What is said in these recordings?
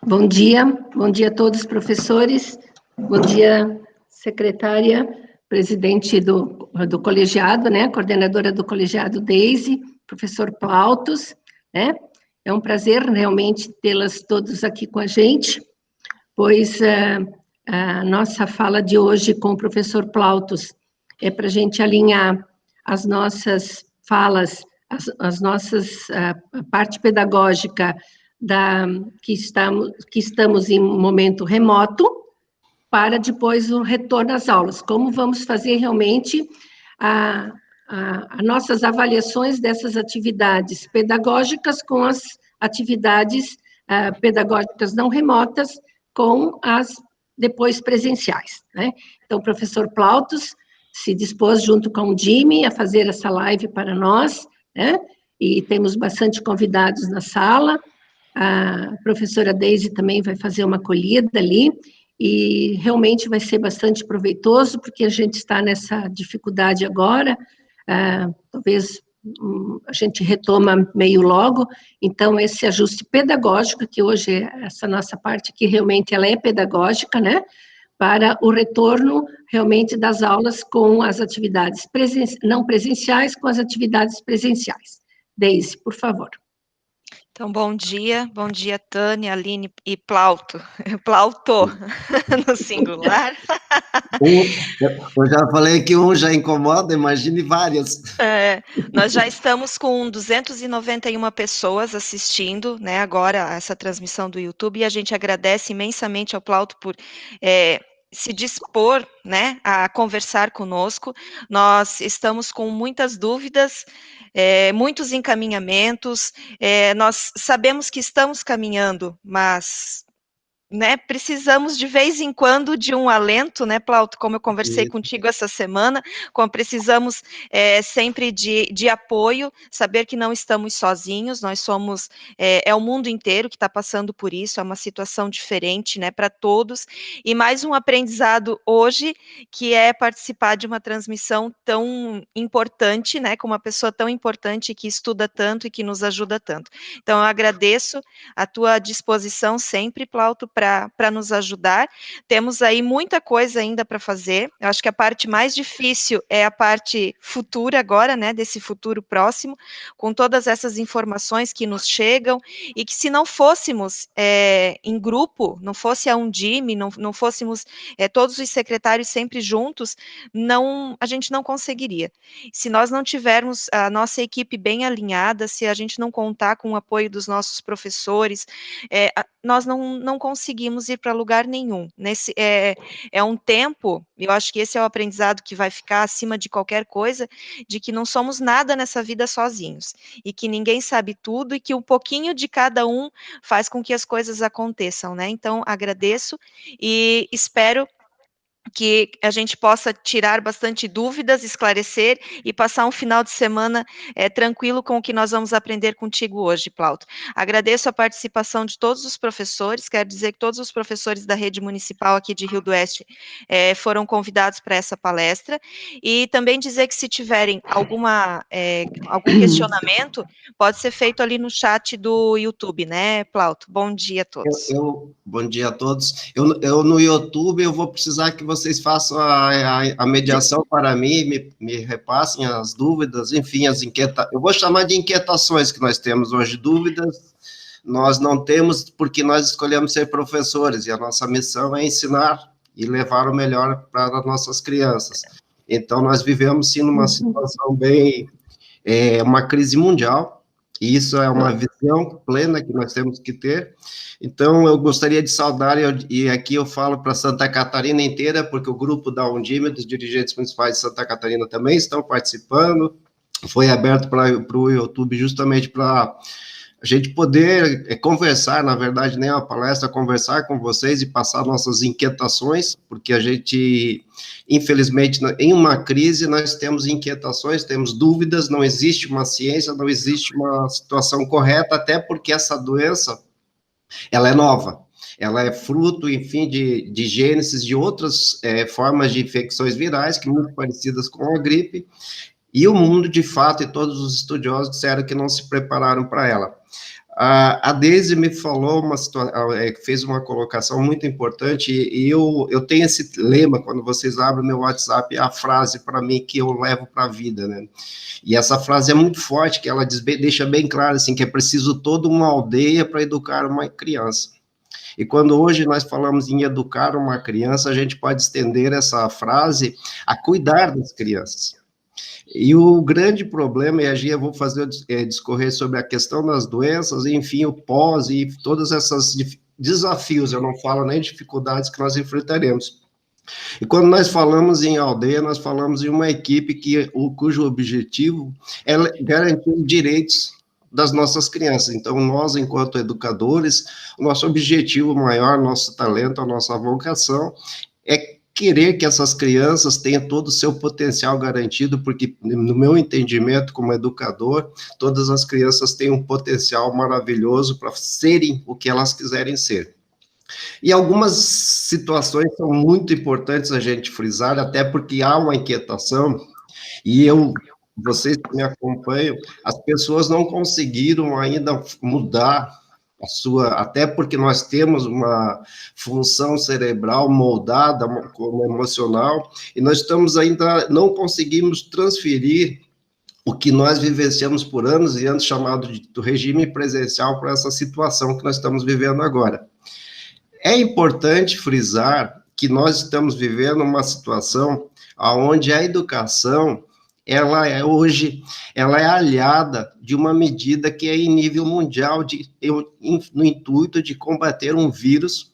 Bom dia a todos, professores, bom dia, secretária, presidente do colegiado, né, coordenadora do colegiado Deise, professor Plautos, né, é um prazer realmente tê-las todos aqui com a gente, pois a nossa fala de hoje com o professor Plautos é para a gente alinhar as nossas falas, as nossas, a parte pedagógica que estamos em momento remoto, para depois o retorno às aulas. Como vamos fazer realmente as nossas avaliações dessas atividades pedagógicas com as atividades pedagógicas não remotas, com as depois presenciais, né? Então, o professor Plautos se dispôs, junto com o Jimmy, a fazer essa live para nós, né? E temos bastante convidados na sala. A professora Deise também vai fazer uma acolhida ali, e realmente vai ser bastante proveitoso, porque a gente está nessa dificuldade agora, talvez a gente retoma meio logo, então esse ajuste pedagógico, que hoje, essa nossa parte aqui, realmente ela é pedagógica, né, para o retorno realmente das aulas com as atividades não presenciais, com as atividades presenciais. Deise, por favor. Então, bom dia, Tânia, Aline e Plauto, Plauto, no singular. Eu já falei que um já incomoda, imagine várias. Nós já estamos com 291 pessoas assistindo, né, agora essa transmissão do YouTube, e a gente agradece imensamente ao Plauto por se dispor, né, a conversar conosco. Nós estamos com muitas dúvidas, muitos encaminhamentos, nós sabemos que estamos caminhando, mas, né, precisamos de vez em quando de um alento, né, Plauto, como eu conversei contigo essa semana, como precisamos sempre de apoio, saber que não estamos sozinhos, nós somos, é o mundo inteiro que está passando por isso, é uma situação diferente, né, para todos, e mais um aprendizado hoje, que é participar de uma transmissão tão importante, né, com uma pessoa tão importante que estuda tanto e que nos ajuda tanto. Então, eu agradeço a tua disposição sempre, Plauto, para nos ajudar. Temos aí muita coisa ainda para fazer. Eu acho que a parte mais difícil é a parte futura agora, né, desse futuro próximo, com todas essas informações que nos chegam, e que se não fôssemos em grupo, não fosse a Undime, não fôssemos todos os secretários sempre juntos, a gente não conseguiria. Se nós não tivermos a nossa equipe bem alinhada, se a gente não contar com o apoio dos nossos professores, nós não conseguimos ir para lugar nenhum. É um tempo, eu acho que esse é o aprendizado que vai ficar acima de qualquer coisa, de que não somos nada nessa vida sozinhos, e que ninguém sabe tudo, e que um pouquinho de cada um faz com que as coisas aconteçam, né? Então, agradeço e espero que a gente possa tirar bastante dúvidas, esclarecer e passar um final de semana tranquilo com o que nós vamos aprender contigo hoje, Plauto. Agradeço a participação de todos os professores, quero dizer que todos os professores da rede municipal aqui de Rio do Oeste foram convidados para essa palestra, e também dizer que se tiverem algum questionamento, pode ser feito ali no chat do YouTube, né, Plauto? Bom dia a todos. Bom dia a todos. Eu no YouTube, eu vou precisar que vocês façam a mediação para mim, me repassem as dúvidas, enfim, eu vou chamar de inquietações que nós temos hoje. Dúvidas nós não temos, porque nós escolhemos ser professores, e a nossa missão é ensinar e levar o melhor para as nossas crianças. Então, nós vivemos, sim, numa situação bem... uma crise mundial, e isso é uma visão plena que nós temos que ter. Então, eu gostaria de saudar, e aqui eu falo para Santa Catarina inteira, porque o grupo da Undime, dos dirigentes municipais de Santa Catarina, também estão participando. Foi aberto para o YouTube justamente para a gente poder conversar, na verdade, nem a palestra, conversar com vocês e passar nossas inquietações, porque a gente, infelizmente, em uma crise, nós temos inquietações, temos dúvidas, não existe uma ciência, não existe uma situação correta, até porque essa doença, ela é nova, ela é fruto, enfim, de gênesis de outras formas de infecções virais, que muito parecidas com a gripe, e o mundo, de fato, e todos os estudiosos disseram que não se prepararam para ela. A Deise me falou fez uma colocação muito importante, e eu tenho esse lema, quando vocês abrem o meu WhatsApp, é a frase para mim que eu levo para a vida, né? E essa frase é muito forte, que ela deixa bem claro, assim, que é preciso toda uma aldeia para educar uma criança. E quando hoje nós falamos em educar uma criança, a gente pode estender essa frase a cuidar das crianças. E o grande problema, e eu vou discorrer sobre a questão das doenças, enfim, o pós e todos esses desafios, eu não falo nem dificuldades que nós enfrentaremos. E quando nós falamos em aldeia, nós falamos em uma equipe cujo objetivo é garantir os direitos das nossas crianças. Então, nós, enquanto educadores, o nosso objetivo maior, nosso talento, a nossa vocação é querer que essas crianças tenham todo o seu potencial garantido, porque, no meu entendimento como educador, todas as crianças têm um potencial maravilhoso para serem o que elas quiserem ser. E algumas situações são muito importantes a gente frisar, até porque há uma inquietação, e vocês que me acompanham, as pessoas não conseguiram ainda mudar até porque nós temos uma função cerebral moldada como emocional, e nós não conseguimos transferir o que nós vivenciamos por anos e anos, chamado do regime presencial, para essa situação que nós estamos vivendo agora. É importante frisar que nós estamos vivendo uma situação onde a educação, ela é aliada de uma medida que é em nível mundial, no intuito de combater um vírus,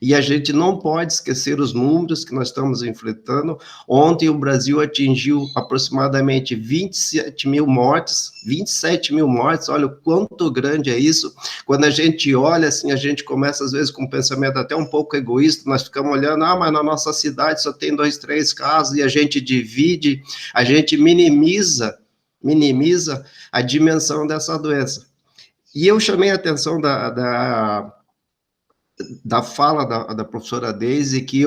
e a gente não pode esquecer os números que nós estamos enfrentando. Ontem o Brasil atingiu aproximadamente 27 mil mortes, olha o quanto grande é isso. Quando a gente olha, assim, a gente começa às vezes com um pensamento até um pouco egoísta, nós ficamos olhando, mas na nossa cidade só tem 2, 3 casos, e a gente divide, a gente minimiza a dimensão dessa doença. E eu chamei a atenção da fala da professora Deise, que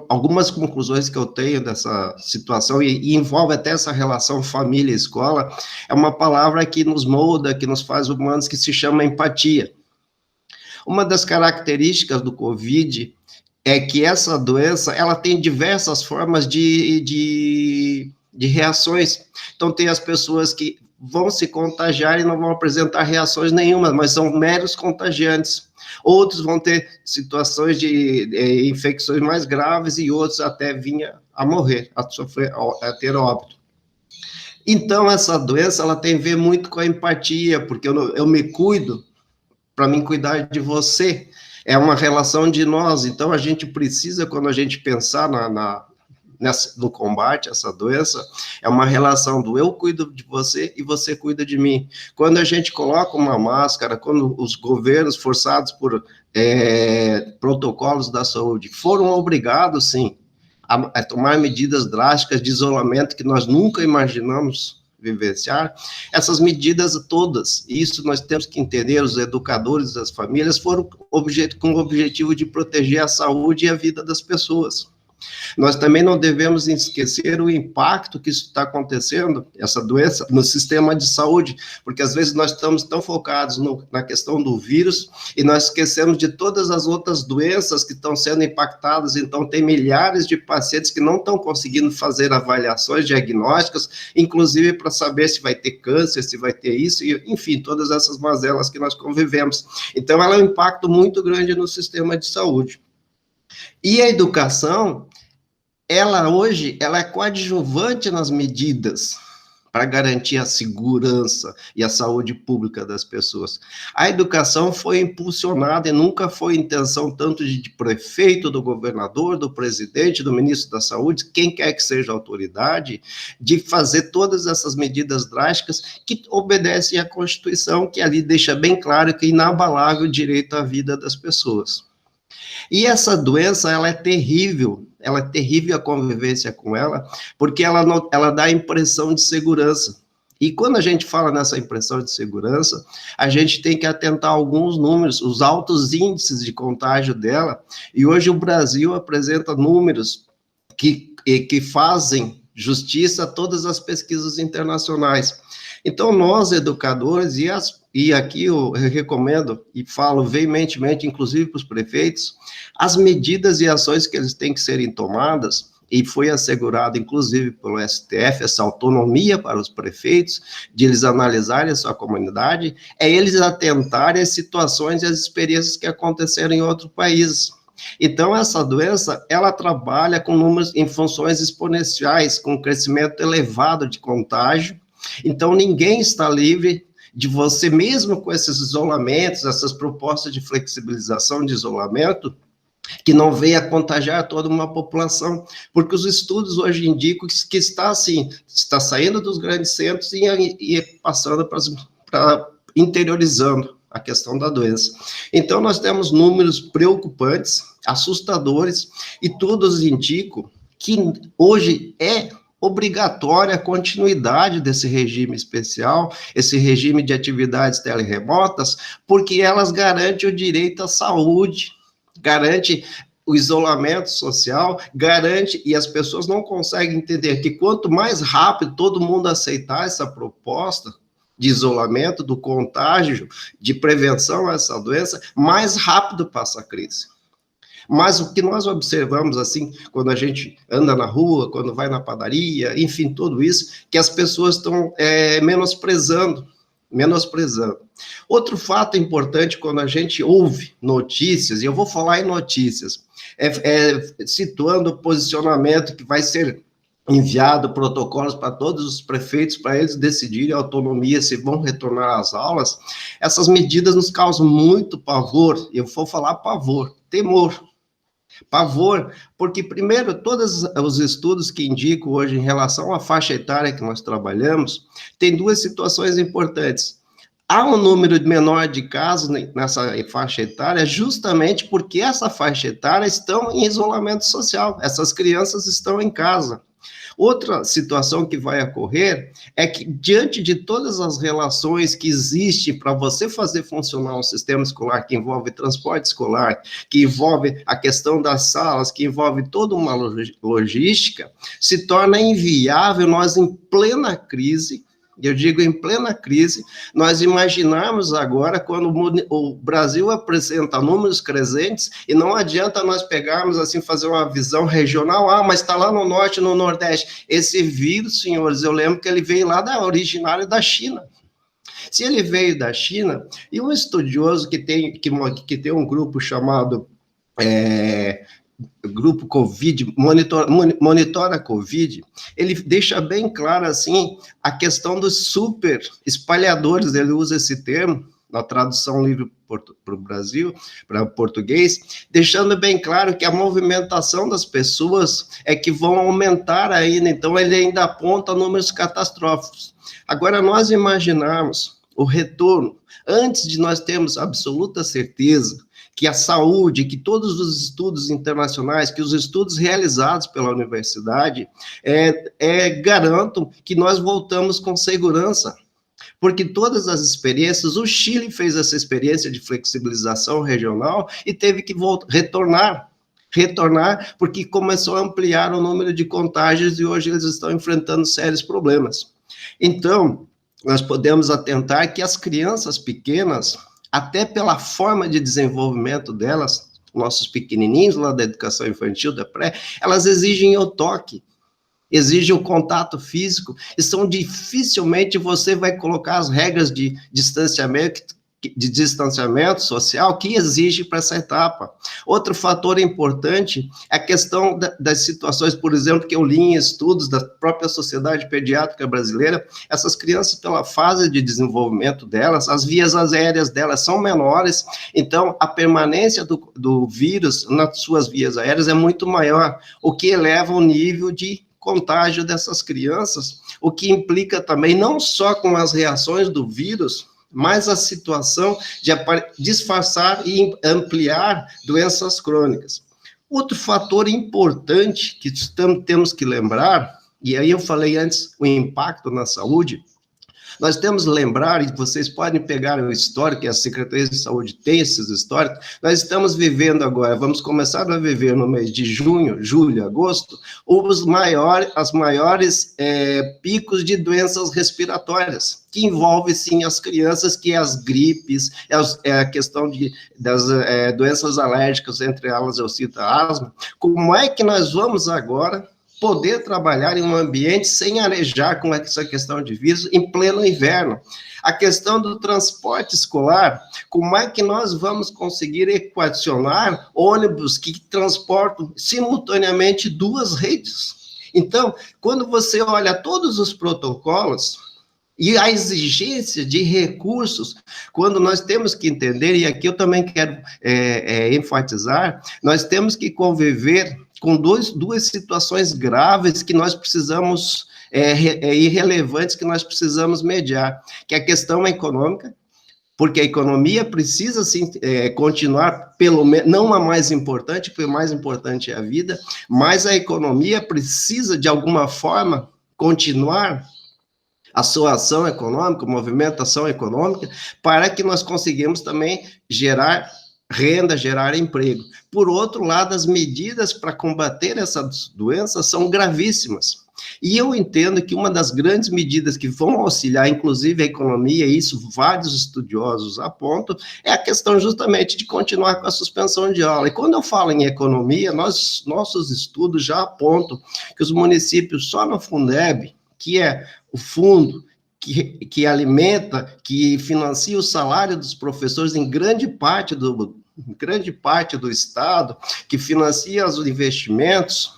algumas conclusões que eu tenho dessa situação, e envolve até essa relação família-escola, é uma palavra que nos molda, que nos faz humanos, que se chama empatia. Uma das características do Covid é que essa doença, ela tem diversas formas de reações. Então, tem as pessoas que vão se contagiar e não vão apresentar reações nenhuma, mas são meros contagiantes. Outros vão ter situações de infecções mais graves, e outros até vinham a morrer, a ter óbito. Então, essa doença, ela tem a ver muito com a empatia, porque eu me cuido para mim cuidar de você. É uma relação de nós. Então, a gente precisa, quando a gente pensar no combate a essa doença, é uma relação do eu cuido de você e você cuida de mim. Quando a gente coloca uma máscara, quando os governos, forçados por protocolos da saúde, foram obrigados, sim, a tomar medidas drásticas de isolamento que nós nunca imaginamos vivenciar, essas medidas todas, isso nós temos que entender, os educadores das famílias foram com o objetivo de proteger a saúde e a vida das pessoas. Nós também não devemos esquecer o impacto que isso está acontecendo, essa doença, no sistema de saúde, porque às vezes nós estamos tão focados na questão do vírus, e nós esquecemos de todas as outras doenças que estão sendo impactadas. Então, tem milhares de pacientes que não estão conseguindo fazer avaliações diagnósticas, inclusive para saber se vai ter câncer, se vai ter isso, e, enfim, todas essas mazelas que nós convivemos. Então, ela é um impacto muito grande no sistema de saúde. E a educação, hoje é coadjuvante nas medidas para garantir a segurança e a saúde pública das pessoas. A educação foi impulsionada, e nunca foi intenção tanto de prefeito, do governador, do presidente, do ministro da Saúde, quem quer que seja a autoridade, de fazer todas essas medidas drásticas que obedecem à Constituição, que ali deixa bem claro que é inabalável o direito à vida das pessoas. E essa doença, ela é terrível a convivência com ela, porque ela dá a impressão de segurança. E quando a gente fala nessa impressão de segurança, a gente tem que atentar a alguns números, os altos índices de contágio dela, e hoje o Brasil apresenta números que fazem justiça a todas as pesquisas internacionais. Então, nós, educadores, e aqui eu recomendo e falo veementemente, inclusive para os prefeitos, as medidas e ações que eles têm que serem tomadas, e foi assegurado, inclusive, pelo STF, essa autonomia para os prefeitos, de eles analisarem a sua comunidade, é eles atentarem às situações e às experiências que aconteceram em outros países. Então, essa doença, ela trabalha com números em funções exponenciais, com crescimento elevado de contágio. Então, ninguém está livre de você, mesmo com esses isolamentos, essas propostas de flexibilização de isolamento, que não venha contagiar toda uma população, porque os estudos hoje indicam que está assim, está saindo dos grandes centros e passando para interiorizando a questão da doença. Então, nós temos números preocupantes, assustadores, e todos indicam que hoje é obrigatória a continuidade desse regime especial, esse regime de atividades teleremotas, porque elas garantem o direito à saúde, garante o isolamento social, garante, e as pessoas não conseguem entender que quanto mais rápido todo mundo aceitar essa proposta de isolamento, do contágio, de prevenção a essa doença, mais rápido passa a crise. Mas o que nós observamos, assim, quando a gente anda na rua, quando vai na padaria, enfim, tudo isso, que as pessoas estão menosprezando. Outro fato importante, quando a gente ouve notícias, e eu vou falar em notícias, situando o posicionamento que vai ser enviado, protocolos para todos os prefeitos, para eles decidirem a autonomia, se vão retornar às aulas, essas medidas nos causam muito pavor, eu vou falar pavor, temor. Pavor, porque, primeiro, todos os estudos que indicam hoje em relação à faixa etária que nós trabalhamos, tem duas situações importantes. Há um número menor de casos nessa faixa etária, justamente porque essa faixa etária estão em isolamento social, essas crianças estão em casa. Outra situação que vai ocorrer é que, diante de todas as relações que existem para você fazer funcionar um sistema escolar que envolve transporte escolar, que envolve a questão das salas, que envolve toda uma logística, se torna inviável nós, em plena crise, eu digo em plena crise, nós imaginarmos agora quando o Brasil apresenta números crescentes e não adianta nós pegarmos assim, fazer uma visão regional, mas está lá no norte, no nordeste. Esse vírus, senhores, eu lembro que ele veio lá originário da China. Se ele veio da China, e um estudioso que tem um grupo chamado Grupo Covid, monitora Covid, ele deixa bem claro, assim, a questão dos super espalhadores, ele usa esse termo, na tradução livre para o Brasil, para o português, deixando bem claro que a movimentação das pessoas é que vão aumentar ainda, então ele ainda aponta números catastróficos. Agora, nós imaginarmos o retorno, antes de nós termos absoluta certeza que a saúde, que todos os estudos internacionais, que os estudos realizados pela universidade garantam que nós voltamos com segurança, porque todas as experiências, o Chile fez essa experiência de flexibilização regional e teve que retornar, porque começou a ampliar o número de contágios e hoje eles estão enfrentando sérios problemas. Então, nós podemos atentar que as crianças pequenas, até pela forma de desenvolvimento delas, nossos pequenininhos lá da educação infantil, da pré, elas exigem o toque, exigem o contato físico, e dificilmente você vai colocar as regras de distanciamento social que exige para essa etapa. Outro fator importante é a questão das situações, por exemplo, que eu li em estudos da própria Sociedade Pediátrica Brasileira, essas crianças, pela fase de desenvolvimento delas, as vias aéreas delas são menores, então a permanência do vírus nas suas vias aéreas é muito maior, o que eleva o nível de contágio dessas crianças, o que implica também não só com as reações do vírus, mas a situação de disfarçar e ampliar doenças crônicas. Outro fator importante que temos que lembrar, e aí eu falei antes, o impacto na saúde, Nós temos que lembrar, e vocês podem pegar o histórico, que a Secretaria de Saúde tem esses históricos, nós estamos vivendo agora, vamos começar a viver no mês de junho, julho, agosto, as maiores picos de doenças respiratórias, que envolve, sim, as crianças, que é as gripes, a questão das doenças alérgicas, entre elas eu cito a asma. Como é que nós vamos agora poder trabalhar em um ambiente sem arejar com essa questão de vírus em pleno inverno? A questão do transporte escolar, como é que nós vamos conseguir equacionar ônibus que transportam simultaneamente duas redes? Então, quando você olha todos os protocolos e a exigência de recursos, quando nós temos que entender, e aqui eu também quero enfatizar, nós temos que conviver com duas situações graves que nós precisamos, irrelevantes, que nós precisamos mediar, que é a questão econômica, porque a economia precisa, sim, continuar, pelo menos, não a mais importante, porque o mais importante é a vida, mas a economia precisa, de alguma forma, continuar a sua ação econômica, movimentação econômica, para que nós conseguimos também gerar renda, gerar emprego. Por outro lado, as medidas para combater essas doenças são gravíssimas. E eu entendo que uma das grandes medidas que vão auxiliar, inclusive, a economia, e isso vários estudiosos apontam, é a questão justamente de continuar com a suspensão de aula. E quando eu falo em economia, nossos estudos já apontam que os municípios só no Fundeb, que é o fundo que alimenta, que financia o salário dos professores em grande parte do Estado, que financia os investimentos,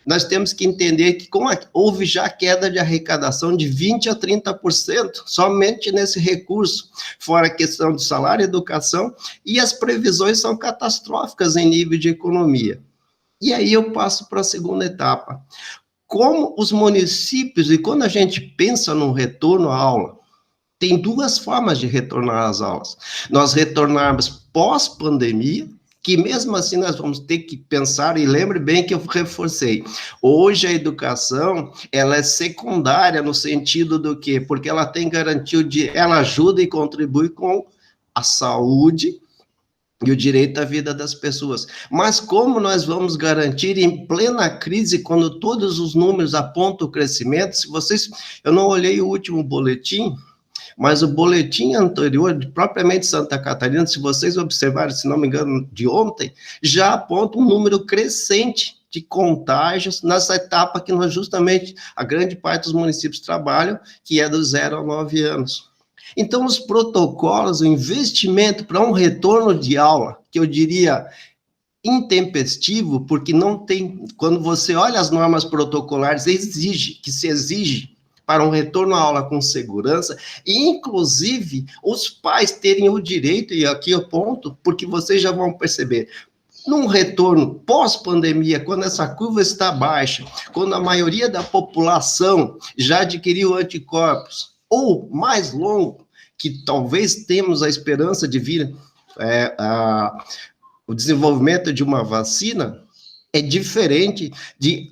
nós temos que entender que houve já queda de arrecadação de 20% a 30%, somente nesse recurso, fora a questão do salário e educação, e as previsões são catastróficas em nível de economia. E aí eu passo para a segunda etapa. Como os municípios, e quando a gente pensa no retorno à aula, tem duas formas de retornar às aulas. Nós retornarmos pós-pandemia, que mesmo assim nós vamos ter que pensar, e lembre bem que eu reforcei, hoje a educação, ela é secundária no sentido do quê? Porque ela tem garantia ela ajuda e contribui com a saúde e o direito à vida das pessoas. Mas como nós vamos garantir em plena crise, quando todos os números apontam o crescimento? Eu não olhei o último boletim, mas o boletim anterior, propriamente Santa Catarina, se vocês observarem, se não me engano, de ontem, já aponta um número crescente de contágios nessa etapa que nós justamente, a grande parte dos municípios trabalham, que é do 0 a 9 anos. Então, os protocolos, o investimento para um retorno de aula, que eu diria intempestivo, porque não tem, quando você olha as normas protocolares, se exige para um retorno à aula com segurança, e inclusive os pais terem o direito, e aqui eu ponto, porque vocês já vão perceber, num retorno pós-pandemia, quando essa curva está baixa, quando a maioria da população já adquiriu anticorpos, ou mais longo, que talvez temos a esperança de vir o desenvolvimento de uma vacina, é diferente de,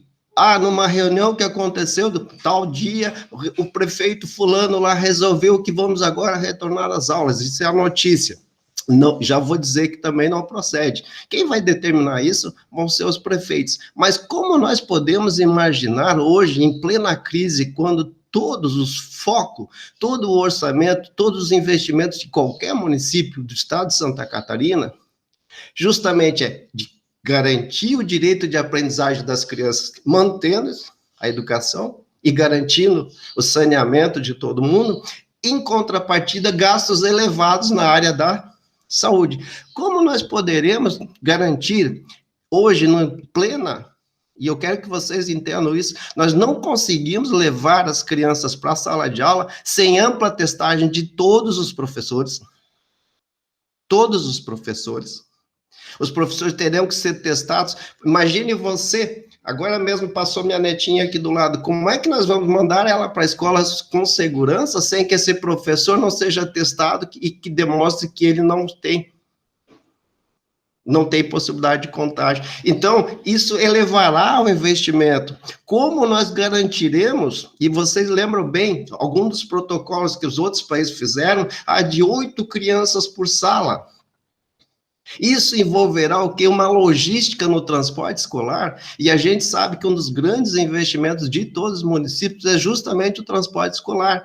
numa reunião que aconteceu tal dia, o prefeito fulano lá resolveu que vamos agora retornar às aulas, isso é a notícia. Não, já vou dizer que também não procede. Quem vai determinar isso vão ser os prefeitos. Mas como nós podemos imaginar hoje, em plena crise, quando todos os focos, todo o orçamento, todos os investimentos de qualquer município do estado de Santa Catarina, justamente é de garantir o direito de aprendizagem das crianças, mantendo a educação e garantindo o saneamento de todo mundo, em contrapartida, gastos elevados na área da saúde. Como nós poderemos garantir, hoje, no plena, e eu quero que vocês entendam isso, nós não conseguimos levar as crianças para a sala de aula sem ampla testagem de todos os professores. Todos os professores. Os professores terão que ser testados. Imagine você, agora mesmo passou minha netinha aqui do lado, como é que nós vamos mandar ela para a escola com segurança, sem que esse professor não seja testado e que demonstre que ele não tem não tem possibilidade de contágio. Então, isso elevará o investimento. Como nós garantiremos, e vocês lembram bem, alguns dos protocolos que os outros países fizeram, há de 8 crianças por sala. Isso envolverá o quê? Uma logística no transporte escolar, e a gente sabe que um dos grandes investimentos de todos os municípios é justamente o transporte escolar.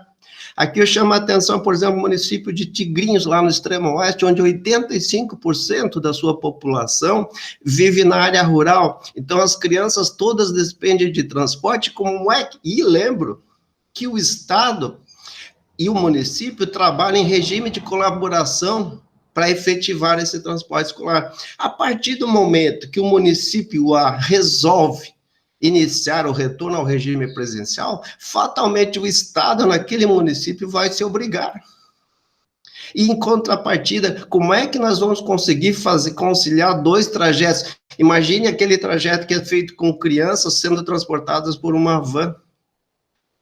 Aqui eu chamo a atenção, por exemplo, o município de Tigrinhos, lá no extremo oeste, onde 85% da sua população vive na área rural. Então, as crianças todas dependem de transporte, como é que... E lembro que o Estado e o município trabalham em regime de colaboração para efetivar esse transporte escolar. A partir do momento que o município resolve iniciar o retorno ao regime presencial, fatalmente o Estado naquele município vai se obrigar. E em contrapartida, como é que nós vamos conseguir conciliar 2 trajetos? Imagine aquele trajeto que é feito com crianças sendo transportadas por uma van.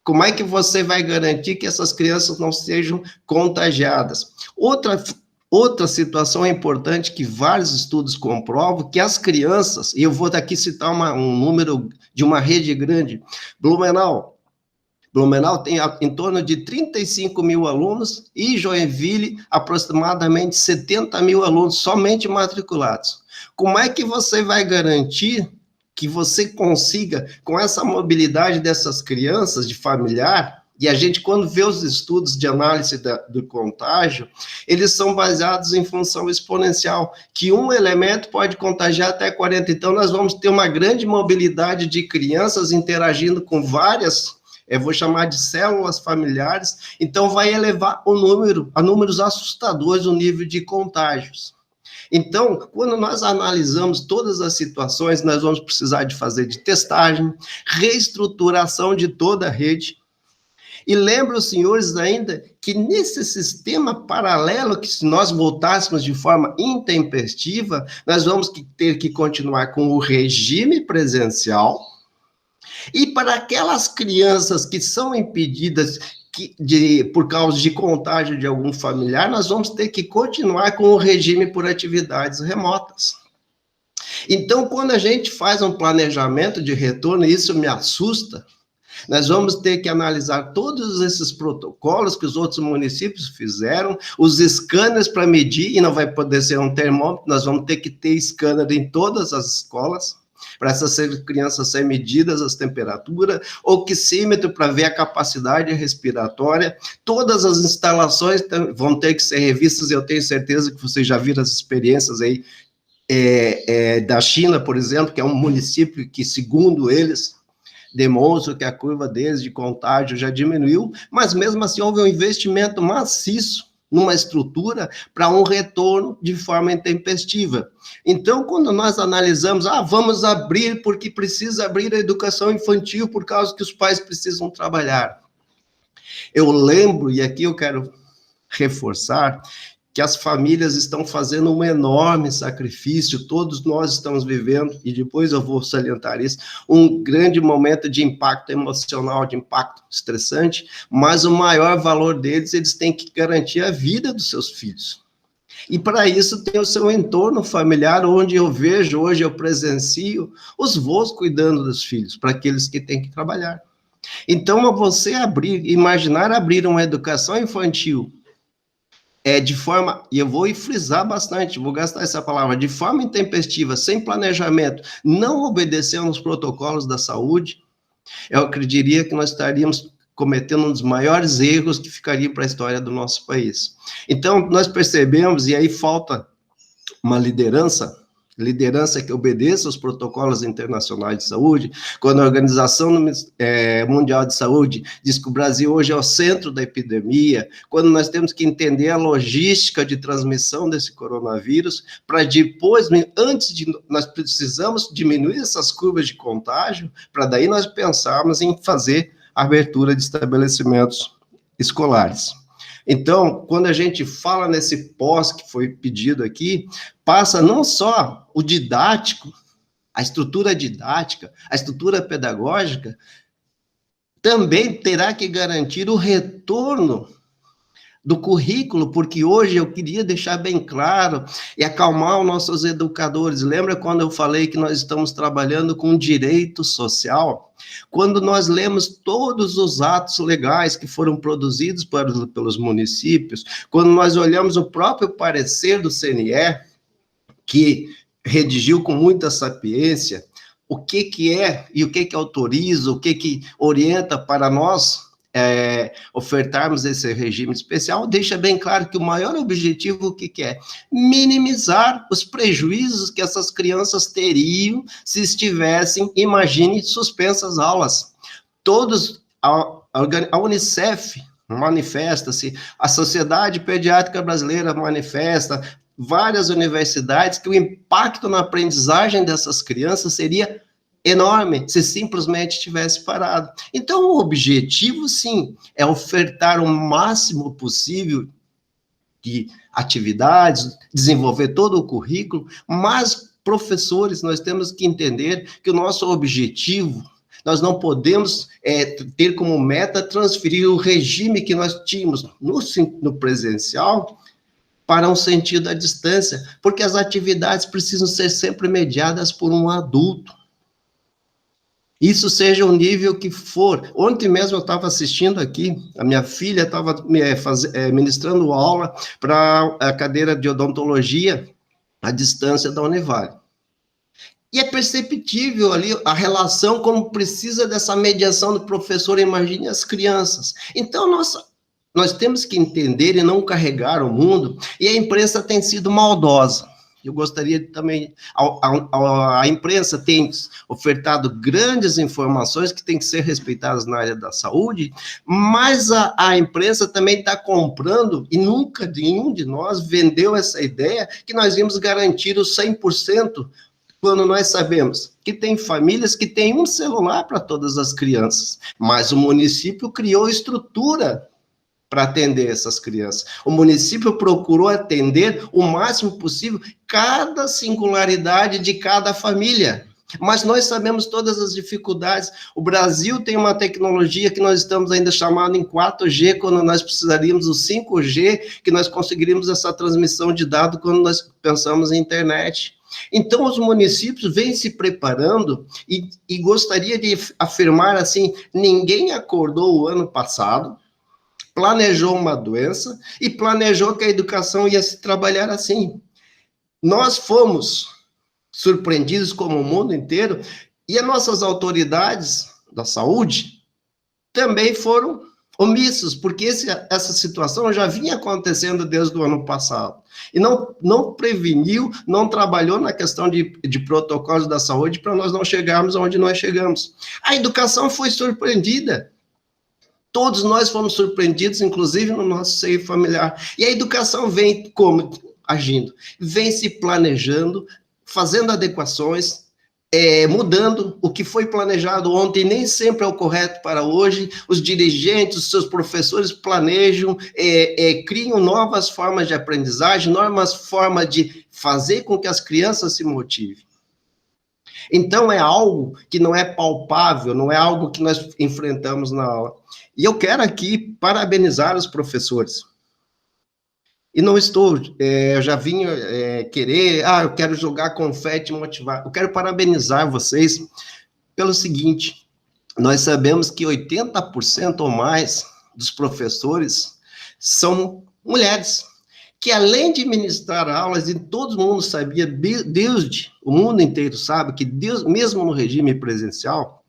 Como é que você vai garantir que essas crianças não sejam contagiadas? Outra situação importante que vários estudos comprovam, que as crianças, e eu vou daqui citar um número de uma rede grande, Blumenau tem em torno de 35 mil alunos, e Joinville, aproximadamente 70 mil alunos somente matriculados. Como é que você vai garantir que você consiga, com essa mobilidade dessas crianças, de familiar, e a gente, quando vê os estudos de análise do contágio, eles são baseados em função exponencial, que um elemento pode contagiar até 40. Então, nós vamos ter uma grande mobilidade de crianças interagindo com várias, vou chamar de células familiares, então vai elevar a números assustadores o nível de contágios. Então, quando nós analisamos todas as situações, nós vamos precisar de fazer de testagem, reestruturação de toda a rede. E lembro os senhores ainda que nesse sistema paralelo, que se nós voltássemos de forma intempestiva, nós vamos ter que continuar com o regime presencial, e para aquelas crianças que são impedidas por causa de contágio de algum familiar, nós vamos ter que continuar com o regime por atividades remotas. Então, quando a gente faz um planejamento de retorno, e isso me assusta, nós vamos ter que analisar todos esses protocolos que os outros municípios fizeram, os scanners para medir, e não vai poder ser um termômetro, nós vamos ter que ter scanner em todas as escolas, para essas crianças serem medidas as temperaturas, oxímetro para ver a capacidade respiratória, todas as instalações vão ter que ser revistas, eu tenho certeza que vocês já viram as experiências aí da China, por exemplo, que é um município que, segundo eles, demonstra que a curva deles de contágio já diminuiu, mas mesmo assim houve um investimento maciço numa estrutura para um retorno de forma intempestiva. Então, quando nós analisamos, vamos abrir porque precisa abrir a educação infantil por causa que os pais precisam trabalhar. Eu lembro, e aqui eu quero reforçar, que as famílias estão fazendo um enorme sacrifício, todos nós estamos vivendo, e depois eu vou salientar isso, um grande momento de impacto emocional, de impacto estressante, mas o maior valor deles, eles têm que garantir a vida dos seus filhos. E para isso tem o seu entorno familiar, onde eu vejo, hoje eu presencio, os avós cuidando dos filhos, para aqueles que têm que trabalhar. Então, você imaginar abrir uma educação infantil, de forma, e eu vou frisar bastante, vou gastar essa palavra, de forma intempestiva, sem planejamento, não obedecendo aos protocolos da saúde, eu acreditaria que nós estaríamos cometendo um dos maiores erros que ficaria para a história do nosso país. Então, nós percebemos, e aí falta uma liderança que obedeça aos protocolos internacionais de saúde, quando a Organização Mundial de Saúde diz que o Brasil hoje é o centro da epidemia, quando nós temos que entender a logística de transmissão desse coronavírus, para depois, nós precisamos diminuir essas curvas de contágio, para daí nós pensarmos em fazer a abertura de estabelecimentos escolares. Então, quando a gente fala nesse pós que foi pedido aqui, passa não só o didático, a estrutura didática, a estrutura pedagógica, também terá que garantir o retorno do currículo, porque hoje eu queria deixar bem claro e acalmar os nossos educadores. Lembra quando eu falei que nós estamos trabalhando com direito social? Quando nós lemos todos os atos legais que foram produzidos pelos municípios, quando nós olhamos o próprio parecer do CNE, que redigiu com muita sapiência, o que é e o que autoriza, o que orienta para nós ofertarmos esse regime especial, deixa bem claro que o maior objetivo, o que é? Minimizar os prejuízos que essas crianças teriam se estivessem, imagine, suspensas aulas. A Unicef manifesta-se, a Sociedade Pediátrica Brasileira manifesta, várias universidades, que o impacto na aprendizagem dessas crianças seria enorme se simplesmente tivesse parado. Então, o objetivo, sim, é ofertar o máximo possível de atividades, desenvolver todo o currículo, mas, professores, nós temos que entender que o nosso objetivo, nós não podemos ter como meta transferir o regime que nós tínhamos no presencial para um sentido à distância, porque as atividades precisam ser sempre mediadas por um adulto. Isso seja o nível que for. Ontem mesmo eu estava assistindo aqui, a minha filha estava ministrando aula para a cadeira de odontologia à distância da Univale. E é perceptível ali a relação, como precisa dessa mediação do professor, imagine as crianças. Então, nós temos que entender e não carregar o mundo, e a imprensa tem sido maldosa. Eu gostaria também, a imprensa tem ofertado grandes informações que têm que ser respeitadas na área da saúde, mas a imprensa também está comprando, e nunca nenhum de nós vendeu essa ideia, que nós íamos garantir os 100%, quando nós sabemos que tem famílias que têm um celular para todas as crianças, mas o município criou estrutura para atender essas crianças. O município procurou atender o máximo possível cada singularidade de cada família. Mas nós sabemos todas as dificuldades. O Brasil tem uma tecnologia que nós estamos ainda chamando em 4G, quando nós precisaríamos do 5G, que nós conseguiríamos essa transmissão de dados quando nós pensamos em internet. Então, os municípios vêm se preparando e gostaria de afirmar assim, ninguém acordou o ano passado, planejou uma doença e planejou que a educação ia se trabalhar assim. Nós fomos surpreendidos como o mundo inteiro e as nossas autoridades da saúde também foram omissos, porque essa situação já vinha acontecendo desde o ano passado. E não preveniu, não trabalhou na questão de protocolos da saúde para nós não chegarmos onde nós chegamos. A educação foi surpreendida. Todos nós fomos surpreendidos, inclusive no nosso seio familiar. E a educação vem como? Agindo. Vem se planejando, fazendo adequações, mudando o que foi planejado ontem, nem sempre é o correto para hoje. Os dirigentes, os seus professores planejam, criam novas formas de aprendizagem, novas formas de fazer com que as crianças se motivem. Então, é algo que não é palpável, não é algo que nós enfrentamos na aula. E eu quero aqui parabenizar os professores. E não estou, eu já vim eu quero jogar confete, motivar. Eu quero parabenizar vocês pelo seguinte, nós sabemos que 80% ou mais dos professores são mulheres, que além de ministrar aulas, e todo mundo sabia, o mundo inteiro sabe que Deus, mesmo no regime presencial,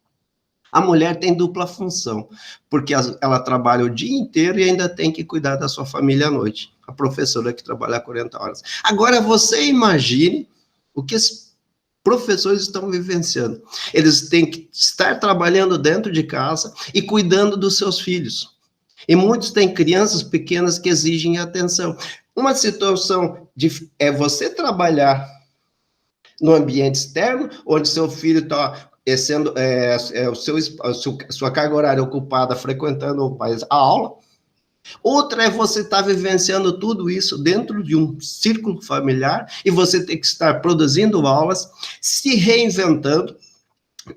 a mulher tem dupla função, porque ela trabalha o dia inteiro e ainda tem que cuidar da sua família à noite. A professora que trabalha 40 horas. Agora, você imagine o que os professores estão vivenciando. Eles têm que estar trabalhando dentro de casa e cuidando dos seus filhos. E muitos têm crianças pequenas que exigem atenção. Uma situação é você trabalhar no ambiente externo, onde seu filho está sendo sua carga horária ocupada frequentando a aula. Outra é você estar vivenciando tudo isso dentro de um círculo familiar e você ter que estar produzindo aulas, se reinventando,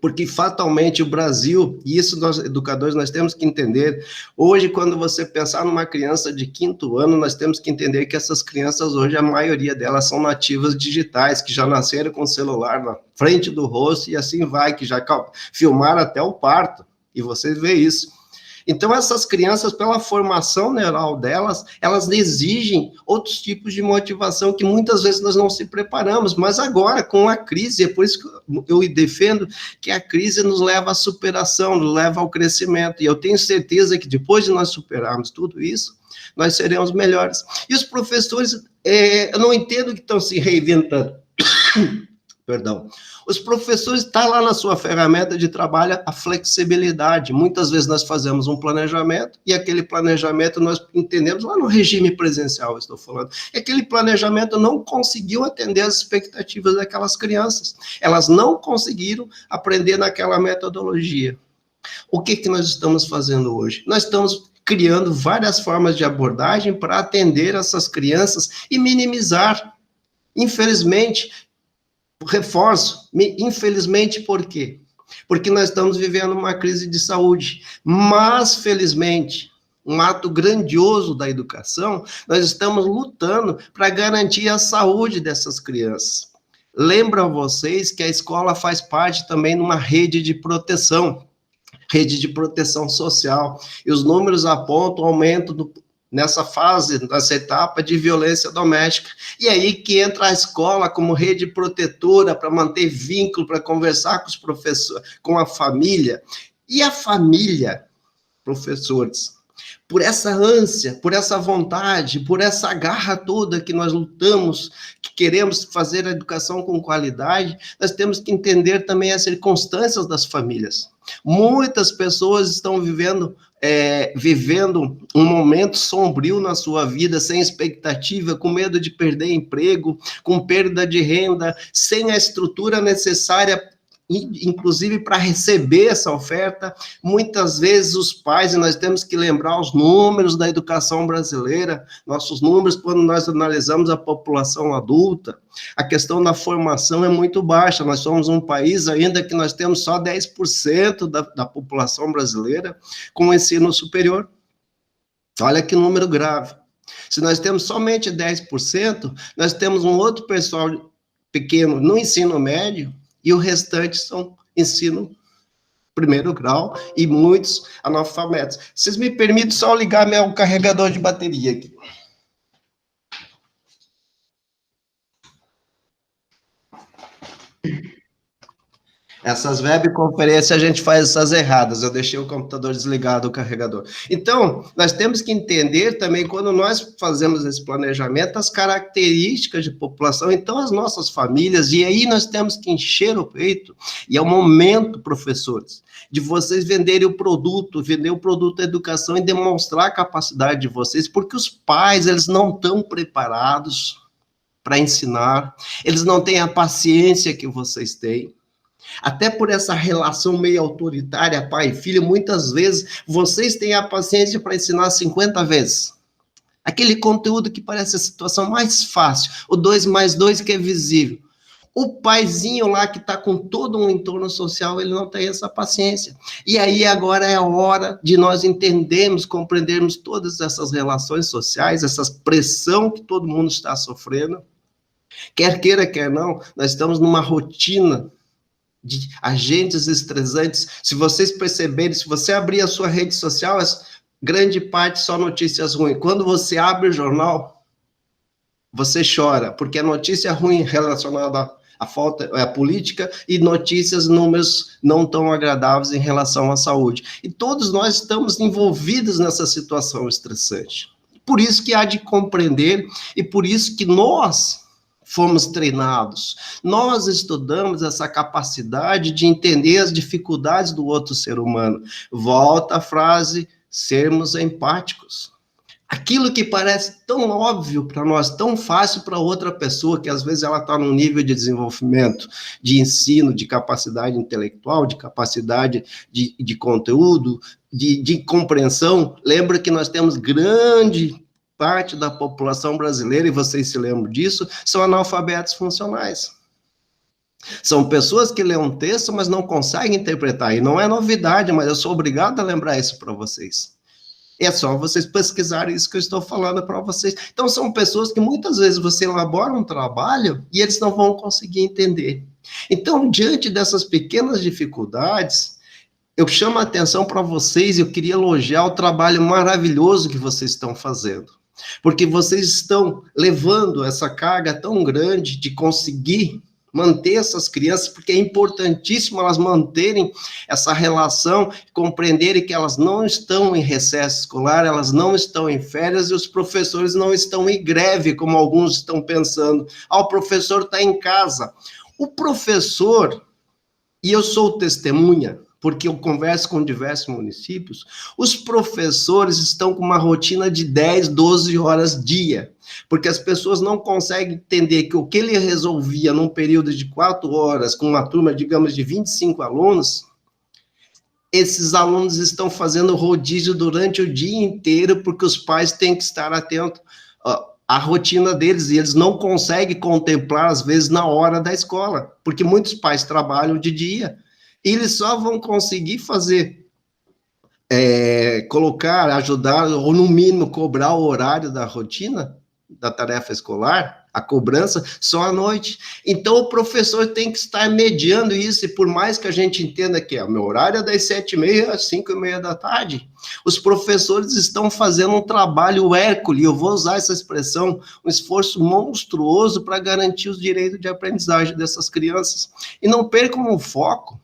porque fatalmente o Brasil, e isso nós educadores nós temos que entender, hoje quando você pensar numa criança de 5º ano, nós temos que entender que essas crianças hoje, a maioria delas são nativas digitais, que já nasceram com o celular na frente do rosto e assim vai, que já filmaram até o parto, e você vê isso. Então, essas crianças, pela formação neural delas, elas exigem outros tipos de motivação que muitas vezes nós não se preparamos, mas agora, com a crise, é por isso que eu defendo que a crise nos leva à superação, nos leva ao crescimento, e eu tenho certeza que depois de nós superarmos tudo isso, nós seremos melhores. E os professores, eu não entendo que estão se reinventando. Perdão. Os professores estão lá na sua ferramenta de trabalho a flexibilidade. Muitas vezes nós fazemos um planejamento e aquele planejamento nós entendemos lá no regime presencial, estou falando. E aquele planejamento não conseguiu atender as expectativas daquelas crianças. Elas não conseguiram aprender naquela metodologia. O que nós estamos fazendo hoje? Nós estamos criando várias formas de abordagem para atender essas crianças e minimizar. Infelizmente, reforço, infelizmente, por quê? Porque nós estamos vivendo uma crise de saúde, mas, felizmente, um ato grandioso da educação, nós estamos lutando para garantir a saúde dessas crianças. Lembram vocês que a escola faz parte também de uma rede de proteção social, e os números apontam o aumento nessa fase, nessa etapa de violência doméstica. E aí que entra a escola como rede protetora para manter vínculo, para conversar com os professores, com a família. E a família, professores, por essa ânsia, por essa vontade, por essa garra toda que nós lutamos, que queremos fazer a educação com qualidade, nós temos que entender também as circunstâncias das famílias. Muitas pessoas estão vivendo um momento sombrio na sua vida, sem expectativa, com medo de perder emprego, com perda de renda, sem a estrutura necessária, inclusive para receber essa oferta. Muitas vezes os pais, e nós temos que lembrar os números da educação brasileira, nossos números quando nós analisamos a população adulta, a questão da formação é muito baixa. Nós somos um país ainda que nós temos só 10% da população brasileira com ensino superior. Olha que número grave. Se nós temos somente 10%, nós temos um outro pessoal pequeno no ensino médio, e o restante são ensino primeiro grau e muitos analfabetos. Vocês me permitem só ligar meu carregador de bateria aqui. Essas webconferências a gente faz essas erradas, eu deixei o computador desligado, o carregador. Então, nós temos que entender também, quando nós fazemos esse planejamento, as características de população, então as nossas famílias, e aí nós temos que encher o peito, e é o momento, professores, de vocês venderem o produto, vender o produto da educação e demonstrar a capacidade de vocês, porque os pais, eles não estão preparados para ensinar, eles não têm a paciência que vocês têm. Até por essa relação meio autoritária, pai e filho, muitas vezes vocês têm a paciência para ensinar 50 vezes. Aquele conteúdo que parece a situação mais fácil, o 2 mais 2 que é visível. O paizinho lá que está com todo um entorno social, ele não tem essa paciência. E aí agora é a hora de nós entendermos, compreendermos todas essas relações sociais, essa pressão que todo mundo está sofrendo. Quer queira, quer não, nós estamos numa rotina de agentes estressantes. Se vocês perceberem, se você abrir a sua rede social, grande parte só notícias ruins. Quando você abre o jornal, você chora, porque é notícia ruim relacionada à falta, à política, e notícias, números não tão agradáveis em relação à saúde. E todos nós estamos envolvidos nessa situação estressante. Por isso que há de compreender, e por isso que nós fomos treinados. Nós estudamos essa capacidade de entender as dificuldades do outro ser humano. Volta a frase, sermos empáticos. Aquilo que parece tão óbvio para nós, tão fácil para outra pessoa, que às vezes ela está num nível de desenvolvimento, de ensino, de capacidade intelectual, de capacidade de conteúdo, de compreensão. Lembra que nós temos grande parte da população brasileira, e vocês se lembram disso, são analfabetos funcionais. São pessoas que lêem um texto, mas não conseguem interpretar. E não é novidade, mas eu sou obrigado a lembrar isso para vocês. É só vocês pesquisarem isso que eu estou falando para vocês. Então, são pessoas que muitas vezes você elabora um trabalho e eles não vão conseguir entender. Então, diante dessas pequenas dificuldades, eu chamo a atenção para vocês e eu queria elogiar o trabalho maravilhoso que vocês estão fazendo. Porque vocês estão levando essa carga tão grande de conseguir manter essas crianças, porque é importantíssimo elas manterem essa relação, compreenderem que elas não estão em recesso escolar, elas não estão em férias e os professores não estão em greve, como alguns estão pensando. O professor está em casa. O professor, e eu sou testemunha, porque eu converso com diversos municípios, os professores estão com uma rotina de 10, 12 horas dia, porque as pessoas não conseguem entender que o que ele resolvia num período de 4 horas, com uma turma, digamos, de 25 alunos, esses alunos estão fazendo rodízio durante o dia inteiro, porque os pais têm que estar atentos à rotina deles, e eles não conseguem contemplar, às vezes, na hora da escola, porque muitos pais trabalham de dia, e eles só vão conseguir fazer, colocar, ajudar, ou no mínimo cobrar o horário da rotina, da tarefa escolar, a cobrança, só à noite. Então, o professor tem que estar mediando isso, e por mais que a gente entenda que o meu horário é das 7h30 às 5h30 da tarde, os professores estão fazendo um trabalho hércules, eu vou usar essa expressão, um esforço monstruoso para garantir os direitos de aprendizagem dessas crianças. E não percam o foco,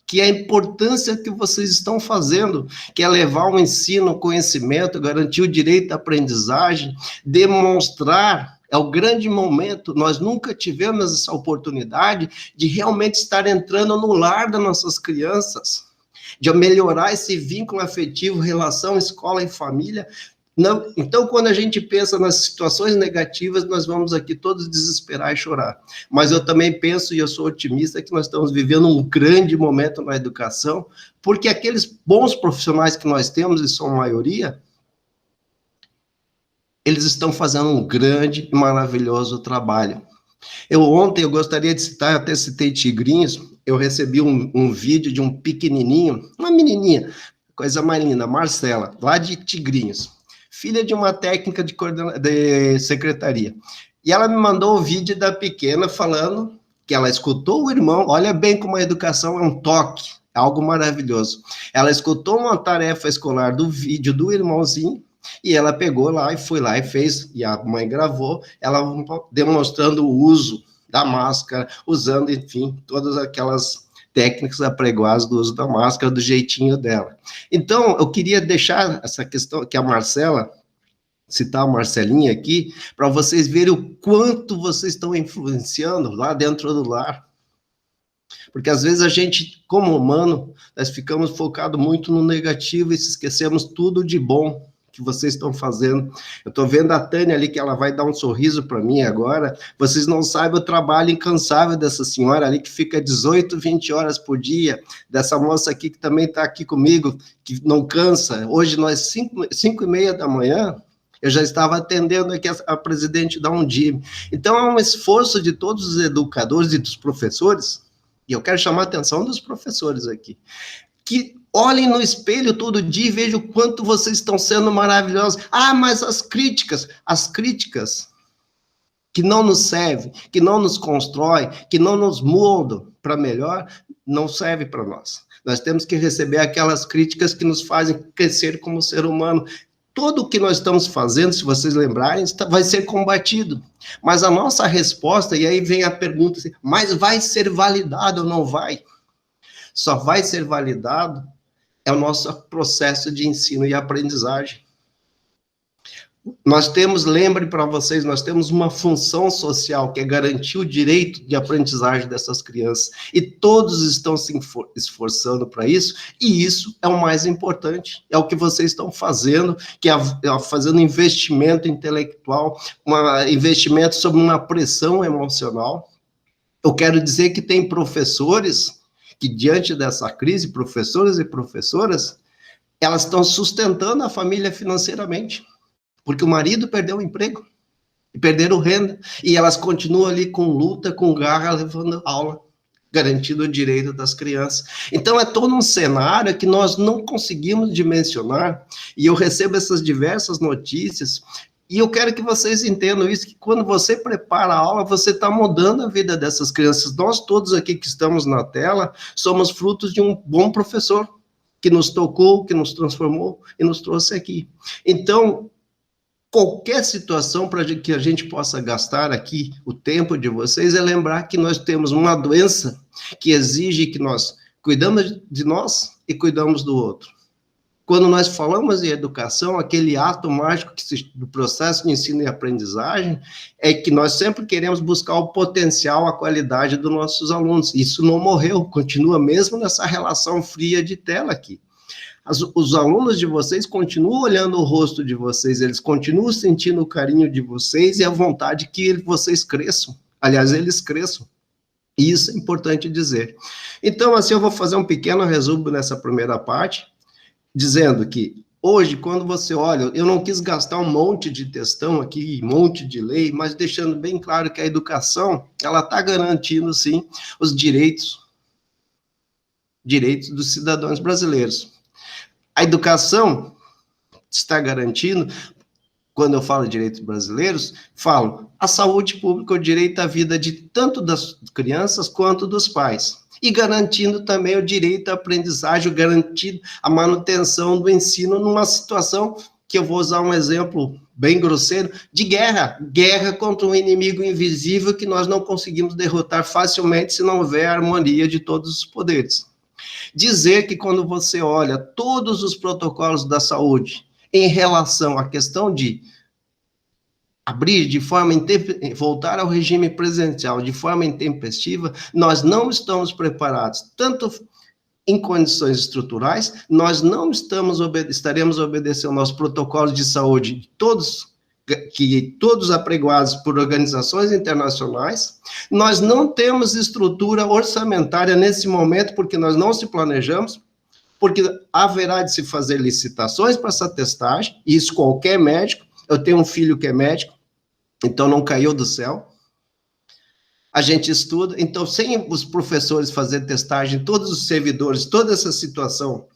que é a importância que vocês estão fazendo, que é levar o ensino, o conhecimento, garantir o direito à aprendizagem, demonstrar, é o grande momento, nós nunca tivemos essa oportunidade de realmente estar entrando no lar das nossas crianças, de melhorar esse vínculo afetivo, relação escola e família. Não, então, quando a gente pensa nas situações negativas, nós vamos aqui todos desesperar e chorar. Mas eu também penso, e eu sou otimista, que nós estamos vivendo um grande momento na educação, porque aqueles bons profissionais que nós temos, e são a maioria, eles estão fazendo um grande e maravilhoso trabalho. Ontem, eu gostaria de citar, eu até citei Tigrinhos, eu recebi um vídeo de um pequenininho, uma menininha, coisa mais linda, Marcela, lá de Tigrinhos, filha de uma técnica de secretaria. E ela me mandou o vídeo da pequena falando que ela escutou o irmão, olha bem como a educação é um toque, é algo maravilhoso. Ela escutou uma tarefa escolar do vídeo do irmãozinho, e ela pegou lá e foi lá e fez, e a mãe gravou, ela demonstrando o uso da máscara, usando, enfim, todas aquelas técnicas apregoadas do uso da máscara, do jeitinho dela. Então, eu queria deixar essa questão, que a Marcela, citar a Marcelinha aqui, para vocês verem o quanto vocês estão influenciando lá dentro do lar. Porque, às vezes, a gente, como humano, nós ficamos focados muito no negativo e esquecemos tudo de bom que vocês estão fazendo. Eu estou vendo a Tânia ali, que ela vai dar um sorriso para mim agora. Vocês não sabem o trabalho incansável dessa senhora ali, que fica 18, 20 horas por dia, dessa moça aqui, que também está aqui comigo, que não cansa. Hoje, nós, 5h30 da manhã, eu já estava atendendo aqui a presidente da Undime. Então, é um esforço de todos os educadores e dos professores, e eu quero chamar a atenção dos professores aqui, que olhem no espelho todo dia e vejam o quanto vocês estão sendo maravilhosos. Mas as críticas que não nos servem, que não nos constroem, que não nos moldam para melhor, não servem para nós. Nós temos que receber aquelas críticas que nos fazem crescer como ser humano. Tudo o que nós estamos fazendo, se vocês lembrarem, vai ser combatido. Mas a nossa resposta, e aí vem a pergunta, assim, mas vai ser validado ou não vai? Só vai ser validado é o nosso processo de ensino e aprendizagem. Nós temos, lembrem para vocês, nós temos uma função social que é garantir o direito de aprendizagem dessas crianças, e todos estão se esforçando para isso, e isso é o mais importante, é o que vocês estão fazendo, que é fazendo investimento intelectual, investimento sobre uma pressão emocional. Eu quero dizer que tem professores que, diante dessa crise, professores e professoras, elas estão sustentando a família financeiramente, porque o marido perdeu o emprego, e perderam renda, e elas continuam ali com luta, com garra, levando aula. garantindo o direito das crianças. Então, é todo um cenário que nós não conseguimos dimensionar, e eu recebo essas diversas notícias, e eu quero que vocês entendam isso, que quando você prepara a aula, você está mudando a vida dessas crianças. Nós todos aqui que estamos na tela, somos frutos de um bom professor, que nos tocou, que nos transformou e nos trouxe aqui. Então, qualquer situação para que a gente possa gastar aqui o tempo de vocês é lembrar que nós temos uma doença que exige que nós cuidamos de nós e cuidamos do outro. Quando nós falamos em educação, aquele ato mágico do processo de ensino e aprendizagem é que nós sempre queremos buscar o potencial, a qualidade dos nossos alunos. Isso não morreu, continua mesmo nessa relação fria de tela aqui. Os alunos de vocês continuam olhando o rosto de vocês, eles continuam sentindo o carinho de vocês e a vontade que vocês cresçam. Aliás, eles cresçam. E isso é importante dizer. Então, assim, eu vou fazer um pequeno resumo nessa primeira parte, dizendo que hoje, quando você olha, eu não quis gastar um monte de textão aqui, um monte de lei, mas deixando bem claro que a educação, ela está garantindo, sim, os direitos dos cidadãos brasileiros. A educação está garantindo, quando eu falo de direitos brasileiros, falo a saúde pública, o direito à vida de tanto das crianças quanto dos pais. E garantindo também o direito à aprendizagem, garantindo a manutenção do ensino numa situação que eu vou usar um exemplo bem grosseiro, de guerra contra um inimigo invisível que nós não conseguimos derrotar facilmente se não houver harmonia de todos os poderes. Dizer que quando você olha todos os protocolos da saúde em relação à questão de abrir de forma voltar ao regime presencial de forma intempestiva, nós não estamos preparados, tanto em condições estruturais, nós não estaremos obedecendo aos protocolos de saúde, todos apregoados por organizações internacionais. Nós não temos estrutura orçamentária nesse momento, porque nós não se planejamos, porque haverá de se fazer licitações para essa testagem, e isso qualquer médico. Eu tenho um filho que é médico, então não caiu do céu. A gente estuda, então sem os professores fazer testagem, todos os servidores, toda essa situação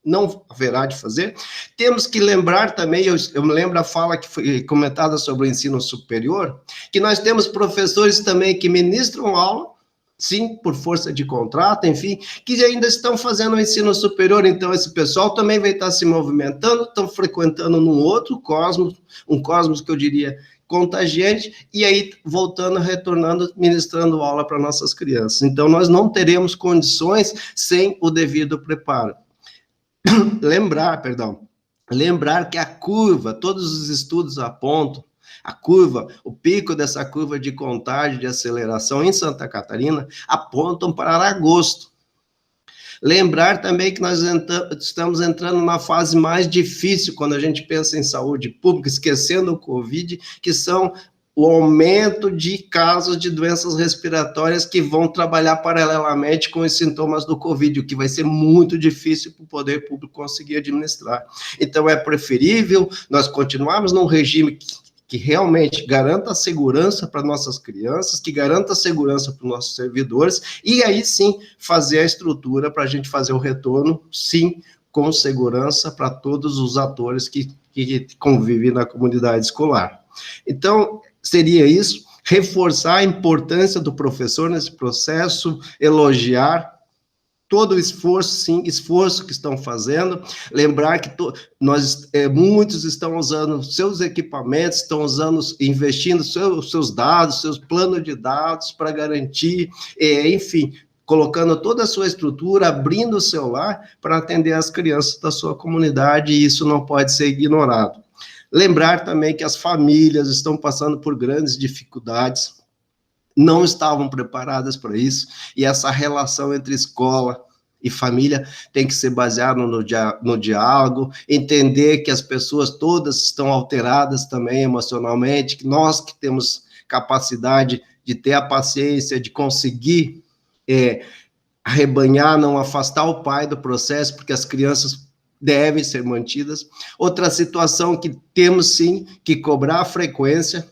não haverá de fazer. Temos que lembrar também, eu me lembro a fala que foi comentada sobre o ensino superior, que nós temos professores também que ministram aula, sim, por força de contrato, enfim, que ainda estão fazendo o ensino superior, então esse pessoal também vai estar se movimentando, estão frequentando num outro cosmos, um cosmos que eu diria contagiante, e aí voltando, retornando, ministrando aula para nossas crianças. Então nós não teremos condições sem o devido preparo. Lembrar que a curva, todos os estudos apontam, a curva, o pico dessa curva de contágio, de aceleração em Santa Catarina, apontam para agosto. Lembrar também que nós estamos entrando numa fase mais difícil quando a gente pensa em saúde pública, esquecendo o Covid, que são o aumento de casos de doenças respiratórias que vão trabalhar paralelamente com os sintomas do Covid, o que vai ser muito difícil para o poder público conseguir administrar. Então, é preferível nós continuarmos num regime que realmente garanta a segurança para nossas crianças, que garanta a segurança para os nossos servidores, e aí sim fazer a estrutura para a gente fazer o retorno, sim, com segurança para todos os atores que convivem na comunidade escolar. Então, seria isso, reforçar a importância do professor nesse processo, elogiar todo o esforço, sim, esforço que estão fazendo, lembrar que muitos estão usando seus equipamentos, estão investindo seus dados, seus planos de dados para garantir, enfim, colocando toda a sua estrutura, abrindo o seu lar para atender as crianças da sua comunidade, e isso não pode ser ignorado. Lembrar também que as famílias estão passando por grandes dificuldades, não estavam preparadas para isso, e essa relação entre escola e família tem que ser baseada no diálogo, entender que as pessoas todas estão alteradas também emocionalmente, que nós que temos capacidade de ter a paciência, de conseguir arrebanhar, não afastar o pai do processo, porque as crianças devem ser mantidas. Outra situação que temos sim que cobrar a frequência,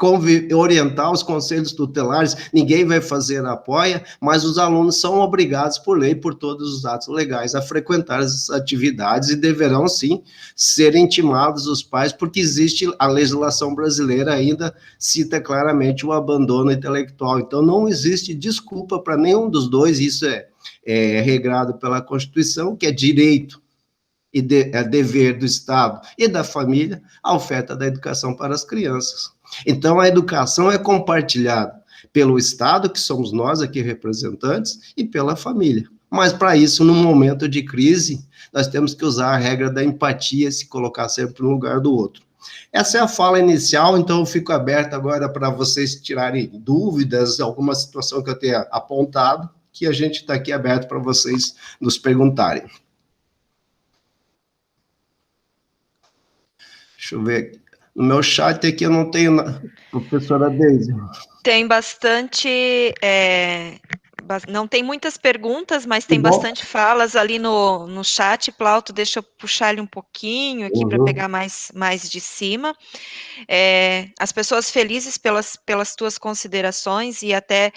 orientar os conselhos tutelares, ninguém vai fazer apoia, mas os alunos são obrigados por lei, por todos os atos legais, a frequentar essas atividades e deverão, sim, ser intimados os pais, porque existe a legislação brasileira ainda cita claramente o abandono intelectual. Então, não existe desculpa para nenhum dos dois, isso é regrado pela Constituição, que é direito e é dever do Estado e da família a oferta da educação para as crianças. Então, a educação é compartilhada pelo Estado, que somos nós aqui representantes, e pela família. Mas, para isso, num momento de crise, nós temos que usar a regra da empatia, se colocar sempre no lugar do outro. Essa é a fala inicial, então eu fico aberto agora para vocês tirarem dúvidas, alguma situação que eu tenha apontado, que a gente está aqui aberto para vocês nos perguntarem. Deixa eu ver. No meu chat aqui eu não tenho, professora Deise. Tem bastante, não tem muitas perguntas, mas tem bastante falas ali no chat. Plauto, deixa eu puxar ele um pouquinho aqui para pegar mais de cima. As pessoas felizes pelas tuas considerações e até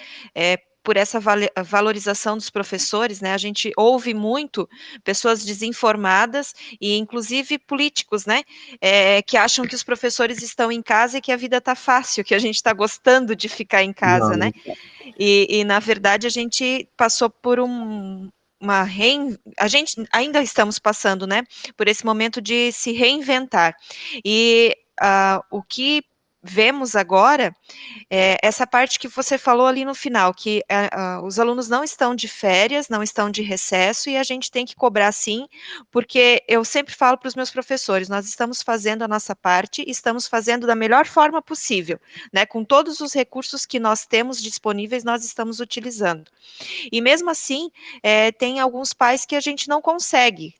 por essa valorização dos professores, né? A gente ouve muito pessoas desinformadas e, inclusive, políticos, né? Que acham que os professores estão em casa e que a vida está fácil, que a gente está gostando de ficar em casa, né? E, na verdade, a gente passou por a gente ainda estamos passando, né? Por esse momento de se reinventar. E o que vemos agora essa parte que você falou ali no final, que os alunos não estão de férias, não estão de recesso, e a gente tem que cobrar sim, porque eu sempre falo para os meus professores, nós estamos fazendo a nossa parte, estamos fazendo da melhor forma possível, né, com todos os recursos que nós temos disponíveis, nós estamos utilizando. E mesmo assim, tem alguns pais que a gente não consegue,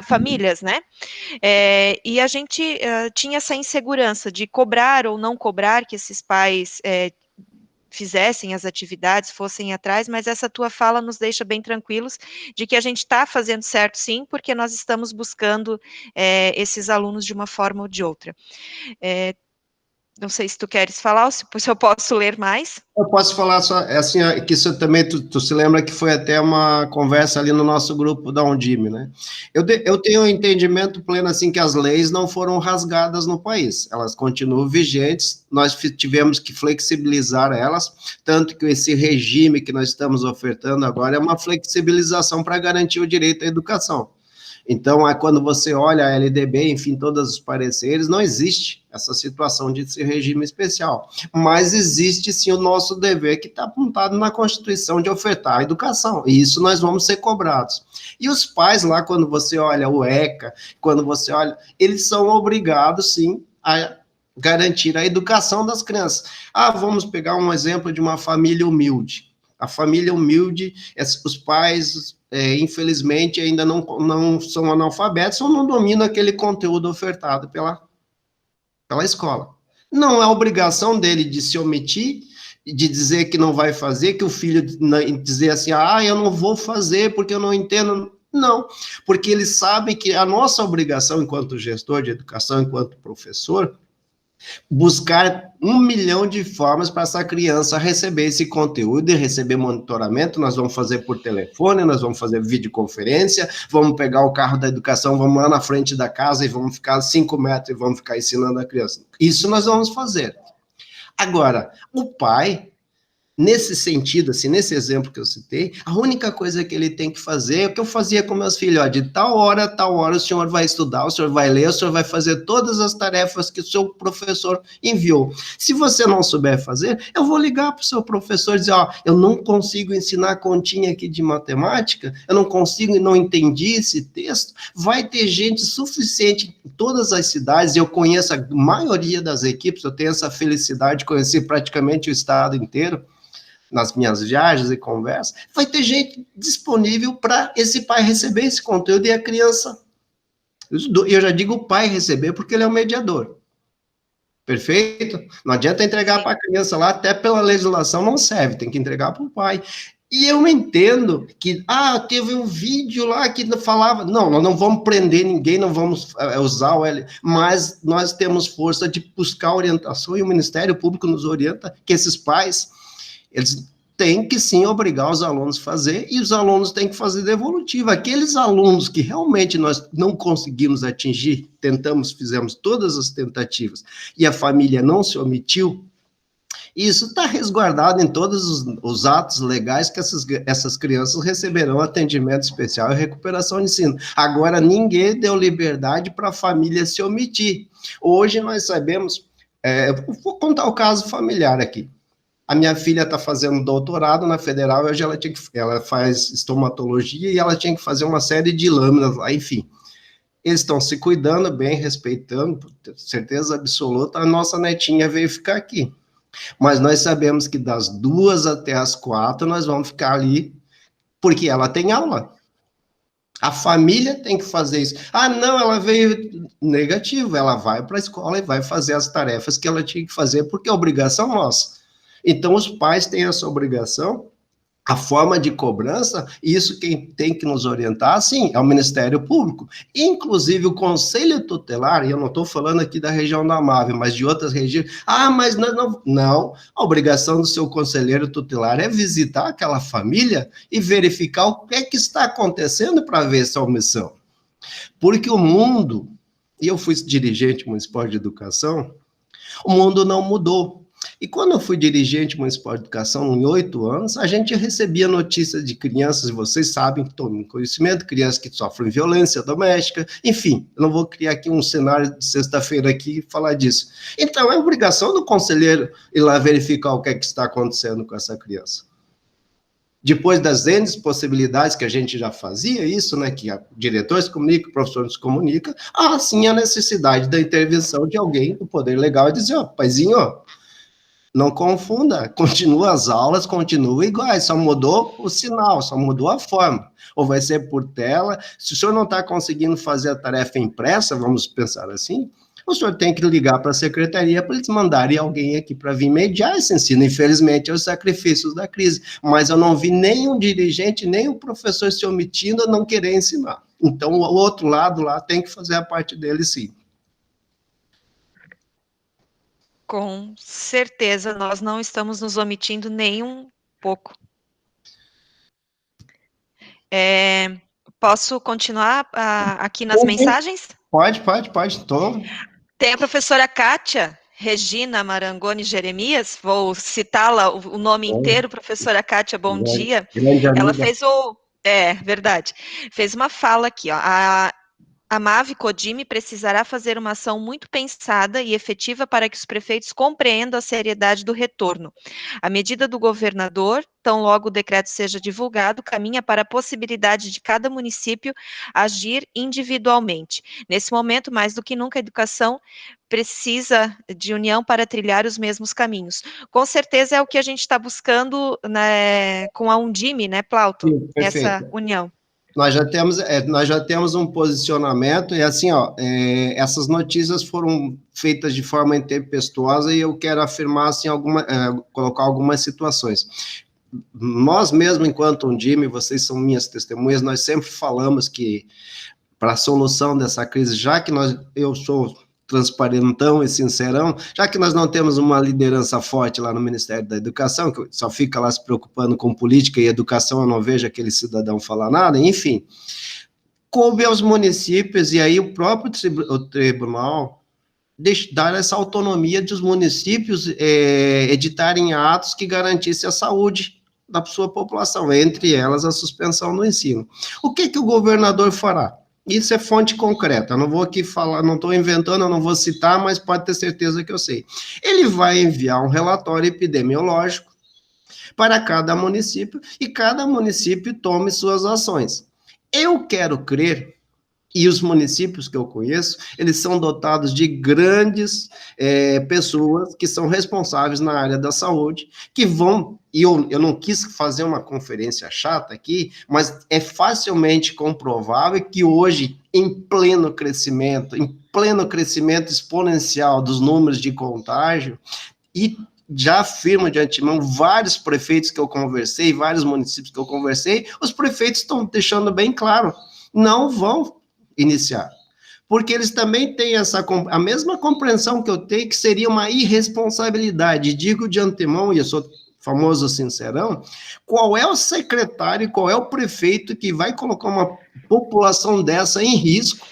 famílias, né? E a gente tinha essa insegurança de cobrar ou não cobrar que esses pais fizessem as atividades, fossem atrás, mas essa tua fala nos deixa bem tranquilos de que a gente está fazendo certo sim, porque nós estamos buscando esses alunos de uma forma ou de outra. Não sei se tu queres falar, ou se eu posso ler mais. Eu posso falar só, assim, que isso também, tu se lembra que foi até uma conversa ali no nosso grupo da Undime, né? Eu tenho um entendimento pleno, assim, que as leis não foram rasgadas no país, elas continuam vigentes, nós tivemos que flexibilizar elas, tanto que esse regime que nós estamos ofertando agora é uma flexibilização para garantir o direito à educação. Então, quando você olha a LDB, enfim, todos os pareceres, não existe essa situação de ser regime especial, mas existe sim o nosso dever que está apontado na Constituição de ofertar a educação, e isso nós vamos ser cobrados. E os pais lá, quando você olha o ECA, quando você olha, eles são obrigados sim a garantir a educação das crianças. Vamos pegar um exemplo de uma família humilde. A família humilde, os pais, infelizmente, ainda não são analfabetos ou não dominam aquele conteúdo ofertado pela escola. Não é obrigação dele de se omitir, de dizer que não vai fazer, que o filho dizer assim, eu não vou fazer porque eu não entendo. Não, porque eles sabem que a nossa obrigação enquanto gestor de educação, enquanto professor, buscar 1 milhão de formas para essa criança receber esse conteúdo e receber monitoramento. Nós vamos fazer por telefone, nós vamos fazer videoconferência, vamos pegar o carro da educação, vamos lá na frente da casa e vamos ficar 5 metros e vamos ficar ensinando a criança. Isso nós vamos fazer. Agora, o pai, nesse sentido, assim, nesse exemplo que eu citei, a única coisa que ele tem que fazer é o que eu fazia com meus filhos, de tal hora a tal hora o senhor vai estudar, o senhor vai ler, o senhor vai fazer todas as tarefas que o seu professor enviou. Se você não souber fazer, eu vou ligar para o seu professor e dizer, eu não consigo ensinar a continha aqui de matemática, eu não consigo e não entendi esse texto. Vai ter gente suficiente em todas as cidades, eu conheço a maioria das equipes, eu tenho essa felicidade de conhecer praticamente o estado inteiro, nas minhas viagens e conversas, vai ter gente disponível para esse pai receber esse conteúdo e a criança, eu já digo o pai receber porque ele é o mediador, perfeito? Não adianta entregar para a criança lá, até pela legislação não serve, tem que entregar para o pai. E eu entendo que, teve um vídeo lá que falava, não, nós não vamos prender ninguém, não vamos usar o L, mas nós temos força de buscar orientação e o Ministério Público nos orienta que esses pais, eles têm que sim obrigar os alunos a fazer e os alunos têm que fazer devolutiva. Aqueles alunos que realmente nós não conseguimos atingir, fizemos todas as tentativas e a família não se omitiu, isso está resguardado em todos os atos legais que essas crianças receberão atendimento especial e recuperação de ensino. Agora, ninguém deu liberdade para a família se omitir. Hoje nós sabemos, vou contar o caso familiar aqui. A minha filha está fazendo doutorado na Federal, hoje ela faz estomatologia e ela tinha que fazer uma série de lâminas lá, enfim. Eles estão se cuidando bem, respeitando, por certeza absoluta, a nossa netinha veio ficar aqui. Mas nós sabemos que das 2 até as 4 nós vamos ficar ali, porque ela tem aula. A família tem que fazer isso. Não, ela veio negativo, ela vai para a escola e vai fazer as tarefas que ela tinha que fazer, porque é obrigação nossa. Então, os pais têm essa obrigação. A forma de cobrança, isso quem tem que nos orientar, sim, é o Ministério Público. Inclusive, o Conselho Tutelar, e eu não estou falando aqui da região da Amave, mas de outras regiões, mas não, a obrigação do seu conselheiro tutelar é visitar aquela família e verificar o que é que está acontecendo para ver essa omissão. Porque o mundo, e eu fui dirigente municipal de educação, o mundo não mudou. E quando eu fui dirigente municipal de educação, em 8 anos, a gente recebia notícias de crianças, e vocês sabem que tomam conhecimento, crianças que sofrem violência doméstica, enfim, eu não vou criar aqui um cenário de sexta-feira aqui e falar disso. Então, é obrigação do conselheiro ir lá verificar o que é que está acontecendo com essa criança. Depois das N possibilidades que a gente já fazia isso, né, que o diretor se comunica, o professor se comunica, há sim a necessidade da intervenção de alguém do poder legal e dizer, paizinho, não confunda, continua as aulas, continua iguais, só mudou o sinal, só mudou a forma. Ou vai ser por tela, se o senhor não está conseguindo fazer a tarefa impressa, vamos pensar assim, o senhor tem que ligar para a secretaria para eles mandarem alguém aqui para vir mediar esse ensino. Infelizmente, é os sacrifícios da crise. Mas eu não vi nenhum dirigente, nem um professor se omitindo a não querer ensinar. Então, o outro lado lá tem que fazer a parte dele, sim. Com certeza, nós não estamos nos omitindo nem um pouco. Posso continuar aqui nas mensagens? Pode. Tem a professora Kátia Regina Marangoni Jeremias, vou citá-la o nome inteiro, professora Kátia, bom dia. Ela fez verdade, fez uma fala aqui, ó, a MAV Codime precisará fazer uma ação muito pensada e efetiva para que os prefeitos compreendam a seriedade do retorno. A medida do governador, tão logo o decreto seja divulgado, caminha para a possibilidade de cada município agir individualmente. Nesse momento, mais do que nunca, a educação precisa de união para trilhar os mesmos caminhos. Com certeza é o que a gente está buscando, né, com a Undime, né, Plauto? Sim, essa união. Nós já temos um posicionamento, e assim, essas notícias foram feitas de forma intempestuosa, e eu quero afirmar, assim, colocar algumas situações. Nós mesmo, enquanto Undime, vocês são minhas testemunhas, nós sempre falamos que, para a solução dessa crise, já que eu sou transparentão e sincerão, já que nós não temos uma liderança forte lá no Ministério da Educação, que só fica lá se preocupando com política e educação, eu não vejo aquele cidadão falar nada, enfim, coube aos municípios, e aí o próprio tribunal dar essa autonomia dos municípios editarem atos que garantissem a saúde da sua população, entre elas a suspensão do ensino. O que o governador fará? Isso é fonte concreta, eu não vou aqui falar, não estou inventando, eu não vou citar, mas pode ter certeza que eu sei. Ele vai enviar um relatório epidemiológico para cada município, e cada município tome suas ações. Eu quero crer, e os municípios que eu conheço, eles são dotados de grandes pessoas que são responsáveis na área da saúde, que vão, e eu não quis fazer uma conferência chata aqui, mas é facilmente comprovável que hoje, em pleno crescimento exponencial dos números de contágio, e já afirmo de antemão, vários prefeitos que eu conversei, vários municípios que eu conversei, os prefeitos estão deixando bem claro, não vão iniciar. Porque eles também têm a mesma compreensão que eu tenho, que seria uma irresponsabilidade. Digo de antemão, e eu sou famoso sincerão, qual é o secretário, qual é o prefeito que vai colocar uma população dessa em risco?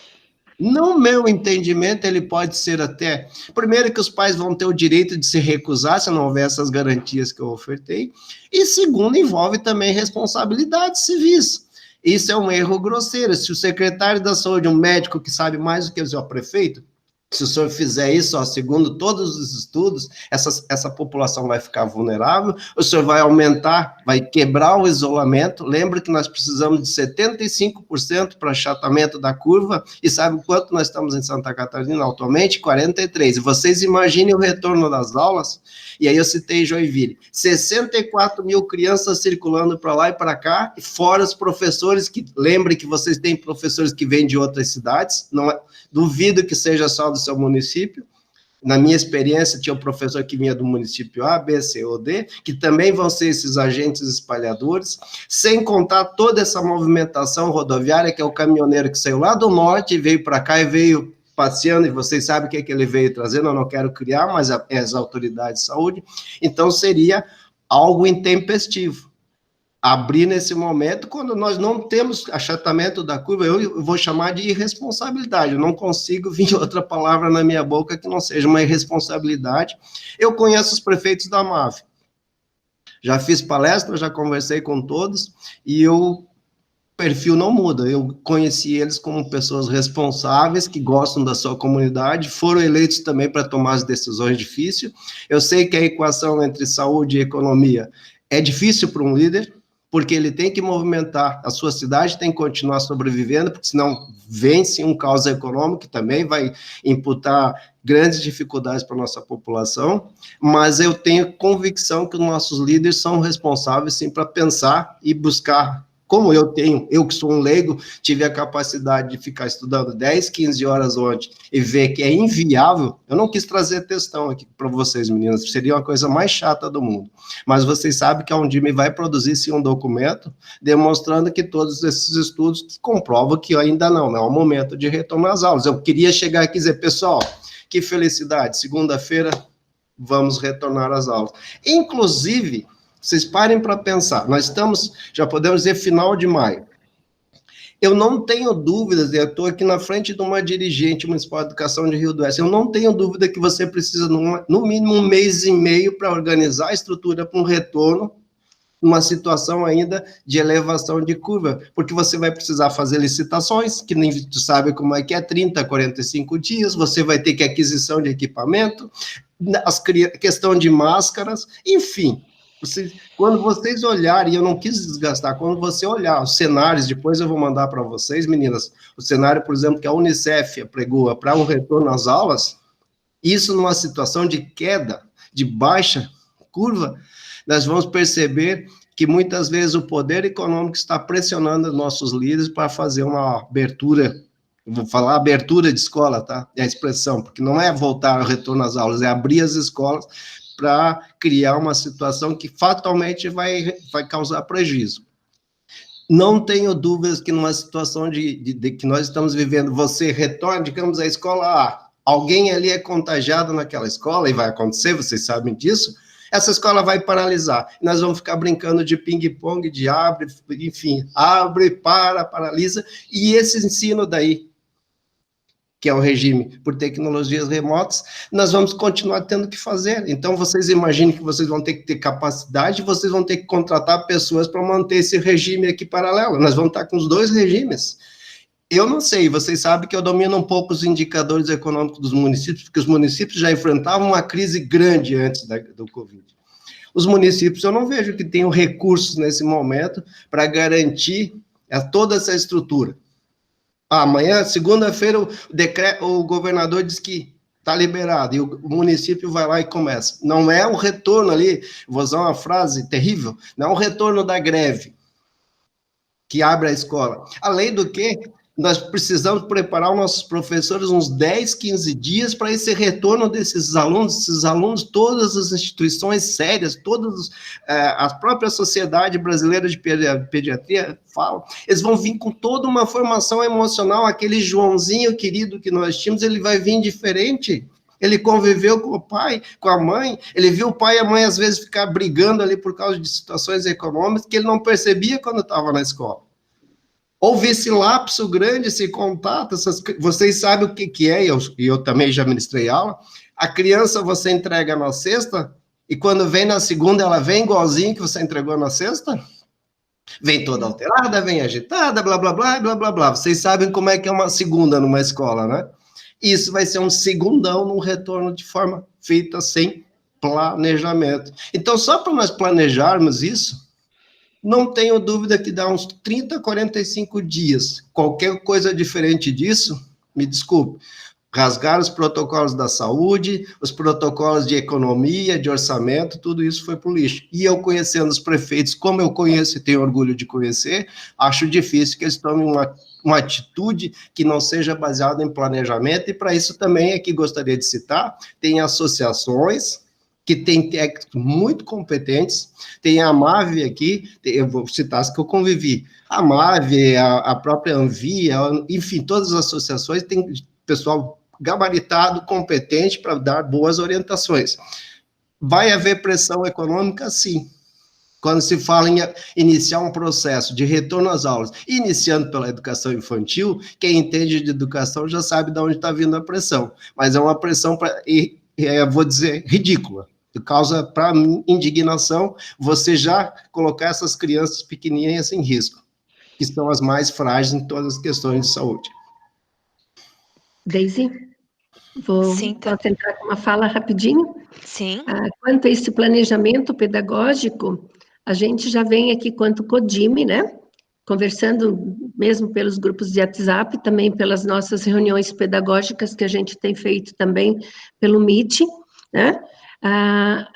No meu entendimento, ele pode ser até... Primeiro, que os pais vão ter o direito de se recusar, se não houver essas garantias que eu ofertei. E segundo, envolve também responsabilidades civis. Isso é um erro grosseiro. Se o secretário da saúde, um médico que sabe mais do que o seu prefeito, se o senhor fizer isso, ó, segundo todos os estudos, essa população vai ficar vulnerável, o senhor vai aumentar, vai quebrar o isolamento. Lembra que nós precisamos de 75% para achatamento da curva, e sabe quanto nós estamos em Santa Catarina atualmente? 43%. E vocês imaginem o retorno das aulas, e aí eu citei Joinville, 64 mil crianças circulando para lá e para cá, fora os professores, que lembrem que vocês têm professores que vêm de outras cidades, não é, duvido que seja só do seu município. Na minha experiência, tinha um professor que vinha do município A, B, C ou D, que também vão ser esses agentes espalhadores, sem contar toda essa movimentação rodoviária, que é o caminhoneiro que saiu lá do norte e veio para cá e veio passeando, e vocês sabem o que ele veio trazendo, eu não quero criar, mas as autoridades de saúde. Então, seria algo intempestivo. Abrir nesse momento, quando nós não temos achatamento da curva, eu vou chamar de irresponsabilidade. Eu não consigo vir outra palavra na minha boca que não seja uma irresponsabilidade. Eu conheço os prefeitos da MAV. Já fiz palestra, já conversei com todos, e o perfil não muda. Eu conheci eles como pessoas responsáveis, que gostam da sua comunidade, foram eleitos também para tomar as decisões difíceis. Eu sei que a equação entre saúde e economia é difícil para um líder, porque ele tem que movimentar, a sua cidade tem que continuar sobrevivendo, porque senão vence um caos econômico, que também vai imputar grandes dificuldades para a nossa população, mas eu tenho convicção que os nossos líderes são responsáveis, sim, para pensar e buscar, como eu que sou um leigo, tive a capacidade de ficar estudando 10, 15 horas ontem e ver que é inviável. Eu não quis trazer textão aqui para vocês, meninas, seria uma coisa mais chata do mundo, mas vocês sabem que a Undime vai produzir, sim, um documento demonstrando que todos esses estudos comprovam que ainda não é o momento de retomar as aulas. Eu queria chegar aqui e dizer, pessoal, que felicidade, segunda-feira vamos retornar às aulas. Inclusive, vocês parem para pensar, nós estamos, já podemos dizer, final de maio. Eu não tenho dúvidas, eu estou aqui na frente de uma dirigente municipal de educação de Rio do Oeste, eu não tenho dúvida que você precisa, no mínimo, 1 mês e meio para organizar a estrutura para um retorno, numa situação ainda de elevação de curva, porque você vai precisar fazer licitações, que nem tu sabe como é que é, 30, 45 dias, você vai ter que aquisição de equipamento, questão de máscaras, enfim. Quando vocês olharem, eu não quis desgastar, quando você olhar os cenários, depois eu vou mandar para vocês, meninas, o cenário, por exemplo, que a Unicef apregoa para um retorno às aulas, isso numa situação de queda, de baixa curva, nós vamos perceber que muitas vezes o poder econômico está pressionando os nossos líderes para fazer uma abertura, vou falar abertura de escola, tá? É a expressão, porque não é voltar ao retorno às aulas, é abrir as escolas para criar uma situação que fatalmente vai causar prejuízo. Não tenho dúvidas que numa situação de que nós estamos vivendo, você retorna, digamos, à escola, alguém ali é contagiado naquela escola, e vai acontecer, vocês sabem disso, essa escola vai paralisar. Nós vamos ficar brincando de ping-pong, de abre, enfim, abre, paralisa, e esse ensino daí, que é o regime por tecnologias remotas, nós vamos continuar tendo que fazer. Então, vocês imaginem que vocês vão ter que ter capacidade, vocês vão ter que contratar pessoas para manter esse regime aqui paralelo. Nós vamos estar com os dois regimes. Eu não sei, vocês sabem que eu domino um pouco os indicadores econômicos dos municípios, porque os municípios já enfrentavam uma crise grande antes do Covid. Os municípios, eu não vejo que tenham recursos nesse momento para garantir toda essa estrutura. Amanhã, segunda-feira, o governador diz que está liberado, e o município vai lá e começa. Não é um retorno ali, vou usar uma frase terrível, não é um retorno da greve que abre a escola. Além do que, nós precisamos preparar os nossos professores uns 10, 15 dias para esse retorno desses alunos, todas as instituições sérias, todas a própria Sociedade Brasileira de Pediatria falam, eles vão vir com toda uma formação emocional, aquele Joãozinho querido que nós tínhamos, ele vai vir diferente. Ele conviveu com o pai, com a mãe, ele viu o pai e a mãe às vezes ficar brigando ali por causa de situações econômicas que ele não percebia quando estava na escola. Houve esse lapso grande, esse contato, vocês sabem o que é, e eu também já ministrei aula, a criança você entrega na sexta, e quando vem na segunda, ela vem igualzinho que você entregou na sexta? Vem toda alterada, vem agitada, blá, blá, blá, blá, blá, blá. Vocês sabem como é que é uma segunda numa escola, né? Isso vai ser um segundão num retorno de forma feita sem planejamento. Então, só para nós planejarmos isso, não tenho dúvida que dá uns 30, 45 dias. Qualquer coisa diferente disso, me desculpe, rasgaram os protocolos da saúde, os protocolos de economia, de orçamento, tudo isso foi para o lixo. E eu conhecendo os prefeitos, como eu conheço e tenho orgulho de conhecer, acho difícil que eles tomem uma atitude que não seja baseada em planejamento, e para isso também aqui gostaria de citar, tem associações que tem técnicos muito competentes, tem a MAVE aqui, eu vou citar as que eu convivi, a MAVE, a própria Anvia, enfim, todas as associações têm pessoal gabaritado, competente para dar boas orientações. Vai haver pressão econômica? Sim. Quando se fala em iniciar um processo de retorno às aulas, iniciando pela educação infantil, quem entende de educação já sabe de onde está vindo a pressão, mas é uma pressão, vou dizer, ridícula. Causa, para mim, indignação você já colocar essas crianças pequenininhas em risco, que são as mais frágeis em todas as questões de saúde. Deise, posso entrar com uma fala rapidinho? Sim. Quanto a esse planejamento pedagógico, a gente já vem aqui quanto CODIME, né? Conversando mesmo pelos grupos de WhatsApp, também pelas nossas reuniões pedagógicas que a gente tem feito também pelo Meet, né?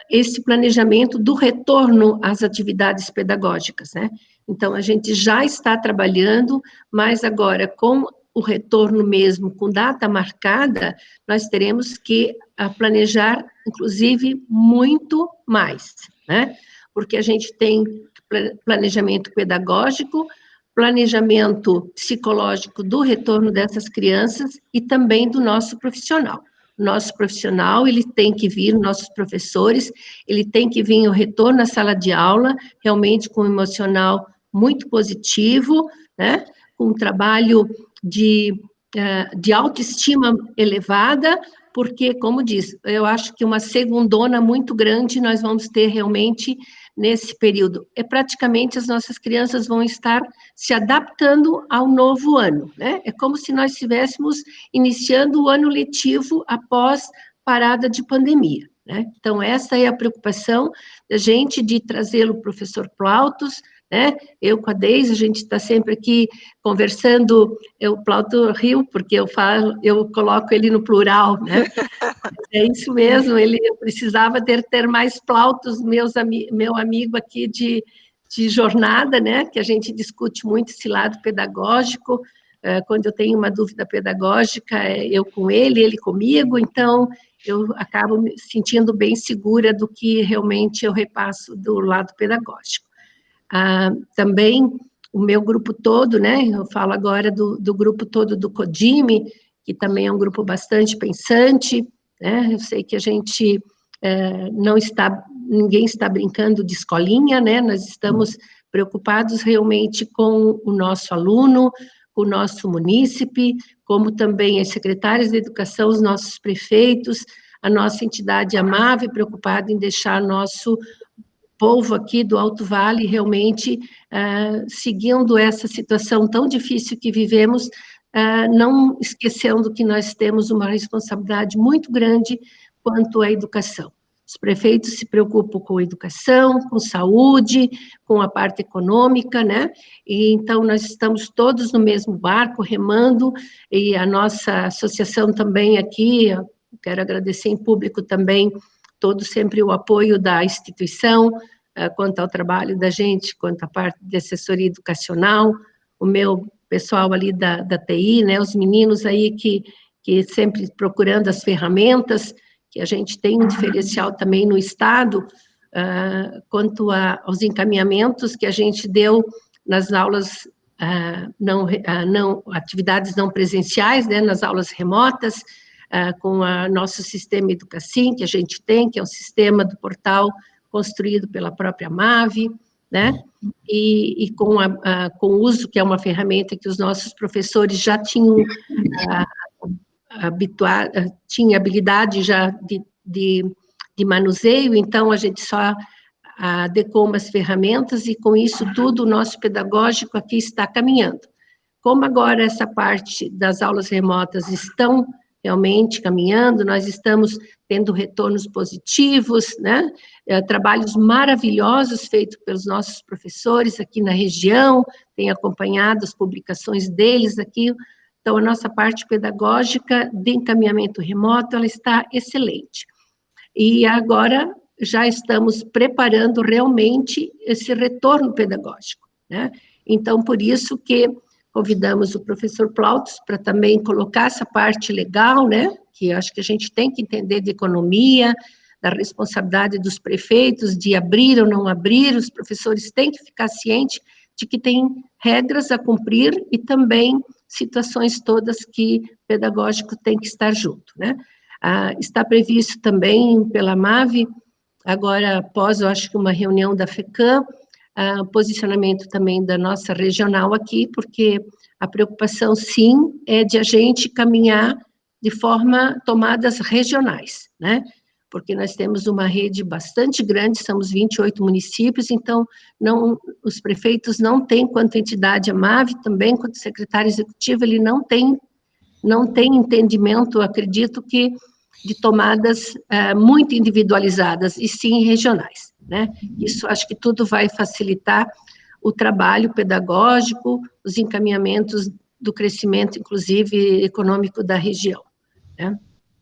Esse planejamento do retorno às atividades pedagógicas, né? Então, a gente já está trabalhando, mas agora, com o retorno mesmo, com data marcada, nós teremos que planejar, inclusive, muito mais, né? Porque a gente tem planejamento pedagógico, planejamento psicológico do retorno dessas crianças e também do nosso profissional. Nosso profissional, ele tem que vir, nossos professores, ele tem que vir o retorno à sala de aula, realmente com um emocional muito positivo, né? Com um trabalho de autoestima elevada, porque, como diz, eu acho que uma segundona muito grande nós vamos ter realmente nesse período. Praticamente as nossas crianças vão estar se adaptando ao novo ano, né? É como se nós estivéssemos iniciando o ano letivo após parada de pandemia, né? Então, essa é a preocupação da gente de trazê-lo o professor Plautos, né? Eu com a Deise, a gente está sempre aqui conversando, o Plauto riu, porque eu coloco ele no plural, né? É isso mesmo, eu precisava ter mais Plautos, meu amigo aqui de jornada, né? Que a gente discute muito esse lado pedagógico, quando eu tenho uma dúvida pedagógica, eu com ele comigo, então eu acabo me sentindo bem segura do que realmente eu repasso do lado pedagógico. Também o meu grupo todo, né, eu falo agora do grupo todo do CODIME, que também é um grupo bastante pensante, né, eu sei que a gente ninguém está brincando de escolinha, né, nós estamos preocupados realmente com o nosso aluno, com o nosso munícipe, como também as secretárias de educação, os nossos prefeitos, a nossa entidade AMAVE, preocupada em deixar nosso povo aqui do Alto Vale realmente seguindo essa situação tão difícil que vivemos, não esquecendo que nós temos uma responsabilidade muito grande quanto à educação. Os prefeitos se preocupam com educação, com saúde, com a parte econômica, né? E então nós estamos todos no mesmo barco, remando, e a nossa associação também aqui, quero agradecer em público também todo sempre o apoio da instituição, quanto ao trabalho da gente, quanto à parte de assessoria educacional, o meu pessoal ali da TI, né, os meninos aí que sempre procurando as ferramentas, que a gente tem um diferencial também no Estado, quanto aos encaminhamentos que a gente deu nas aulas, atividades não presenciais, né, nas aulas remotas, com o nosso sistema Educacim, que a gente tem, que é um sistema do portal construído pela própria MAVE, né, e com o uso, que é uma ferramenta que os nossos professores já tinham tinha habilidade já de manuseio, então a gente só adequou umas ferramentas e com isso tudo o nosso pedagógico aqui está caminhando. Como agora essa parte das aulas remotas estão realmente caminhando, nós estamos tendo retornos positivos, né? Trabalhos maravilhosos feitos pelos nossos professores aqui na região, tenho acompanhado as publicações deles aqui. Então, a nossa parte pedagógica de encaminhamento remoto, ela está excelente. E agora já estamos preparando realmente esse retorno pedagógico, né? Então, por isso que convidamos o professor Plautus para também colocar essa parte legal, né? Que acho que a gente tem que entender de economia, da responsabilidade dos prefeitos, de abrir ou não abrir, os professores têm que ficar cientes de que tem regras a cumprir e também situações todas que o pedagógico tem que estar junto, né? Está previsto também pela MAVE, agora após, eu acho que uma reunião da FECAM, posicionamento também da nossa regional aqui, porque a preocupação, sim, é de a gente caminhar de forma tomadas regionais, né? Porque nós temos uma rede bastante grande, somos 28 municípios, então os prefeitos não têm, quanto entidade a MAVE, também quanto secretário executivo, ele não tem entendimento, acredito que, de tomadas muito individualizadas, e sim regionais, né? Isso acho que tudo vai facilitar o trabalho pedagógico, os encaminhamentos do crescimento, inclusive, econômico da região, né?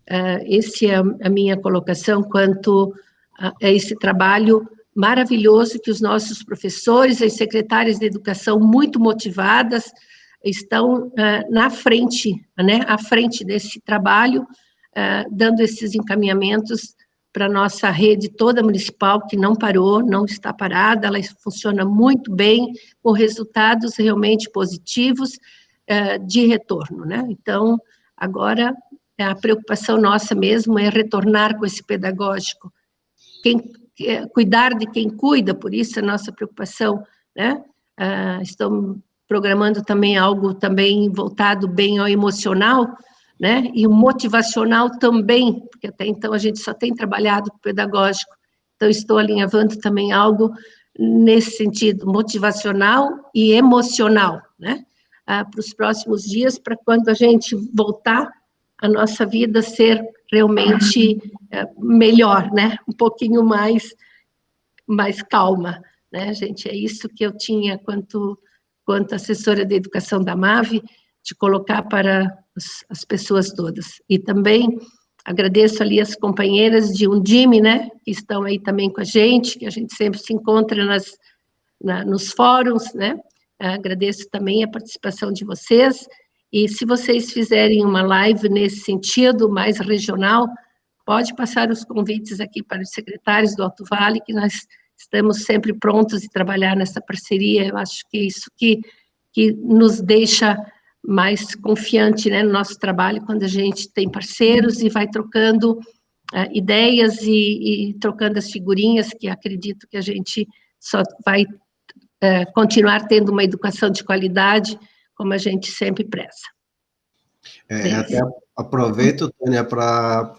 Essa é a minha colocação quanto a esse trabalho maravilhoso que os nossos professores e secretárias de educação muito motivadas estão na frente, né, à frente desse trabalho, dando esses encaminhamentos para a nossa rede toda municipal, que não parou, não está parada, ela funciona muito bem, com resultados realmente positivos de retorno, né? Então, agora, a preocupação nossa mesmo é retornar com esse pedagógico, cuidar de quem cuida, por isso a nossa preocupação, né? Estamos programando também algo também voltado bem ao emocional, né? E o motivacional também, porque até então a gente só tem trabalhado com o pedagógico, então estou alinhavando também algo nesse sentido, motivacional e emocional, né? Para os próximos dias, para quando a gente voltar, a nossa vida ser realmente melhor, né? Um pouquinho mais calma, né, gente? É isso que eu tinha quanto assessora de educação da MAVE, de colocar para as pessoas todas. E também agradeço ali as companheiras de Undime, né, que estão aí também com a gente, que a gente sempre se encontra nos fóruns, né? Agradeço também a participação de vocês, e se vocês fizerem uma live nesse sentido, mais regional, pode passar os convites aqui para os secretários do Alto Vale, que nós estamos sempre prontos de trabalhar nessa parceria. Eu acho que isso que nos deixa mais confiante, né, no nosso trabalho, quando a gente tem parceiros e vai trocando ideias e trocando as figurinhas, que acredito que a gente só vai continuar tendo uma educação de qualidade, como a gente sempre preza. Até aproveito, Tânia, para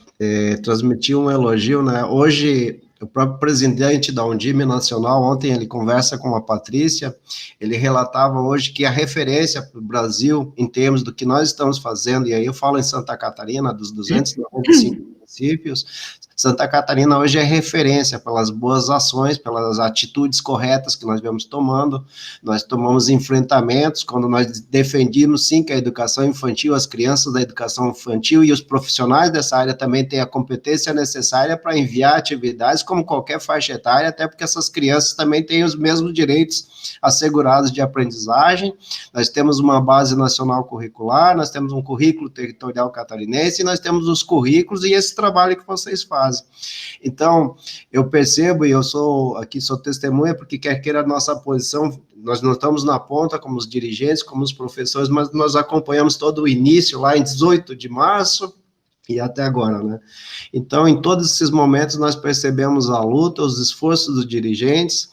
transmitir um elogio, né? Hoje, o próprio presidente da Undime Nacional, ontem ele conversa com a Patrícia, ele relatava hoje que a referência para o Brasil, em termos do que nós estamos fazendo, e aí eu falo em Santa Catarina, dos 295 municípios, Santa Catarina hoje é referência pelas boas ações, pelas atitudes corretas que nós vemos tomando. Nós tomamos enfrentamentos quando nós defendimos, sim, que a educação infantil, as crianças da educação infantil e os profissionais dessa área também têm a competência necessária para enviar atividades como qualquer faixa etária, até porque essas crianças também têm os mesmos direitos assegurados de aprendizagem. Nós temos uma base nacional curricular, nós temos um currículo territorial catarinense, e nós temos os currículos e esse trabalho que vocês fazem. Então, eu percebo, e eu sou testemunha, porque quer queira a nossa posição, nós não estamos na ponta como os dirigentes, como os professores, mas nós acompanhamos todo o início, lá em 18 de março, e até agora, né? Então, em todos esses momentos, nós percebemos a luta, os esforços dos dirigentes,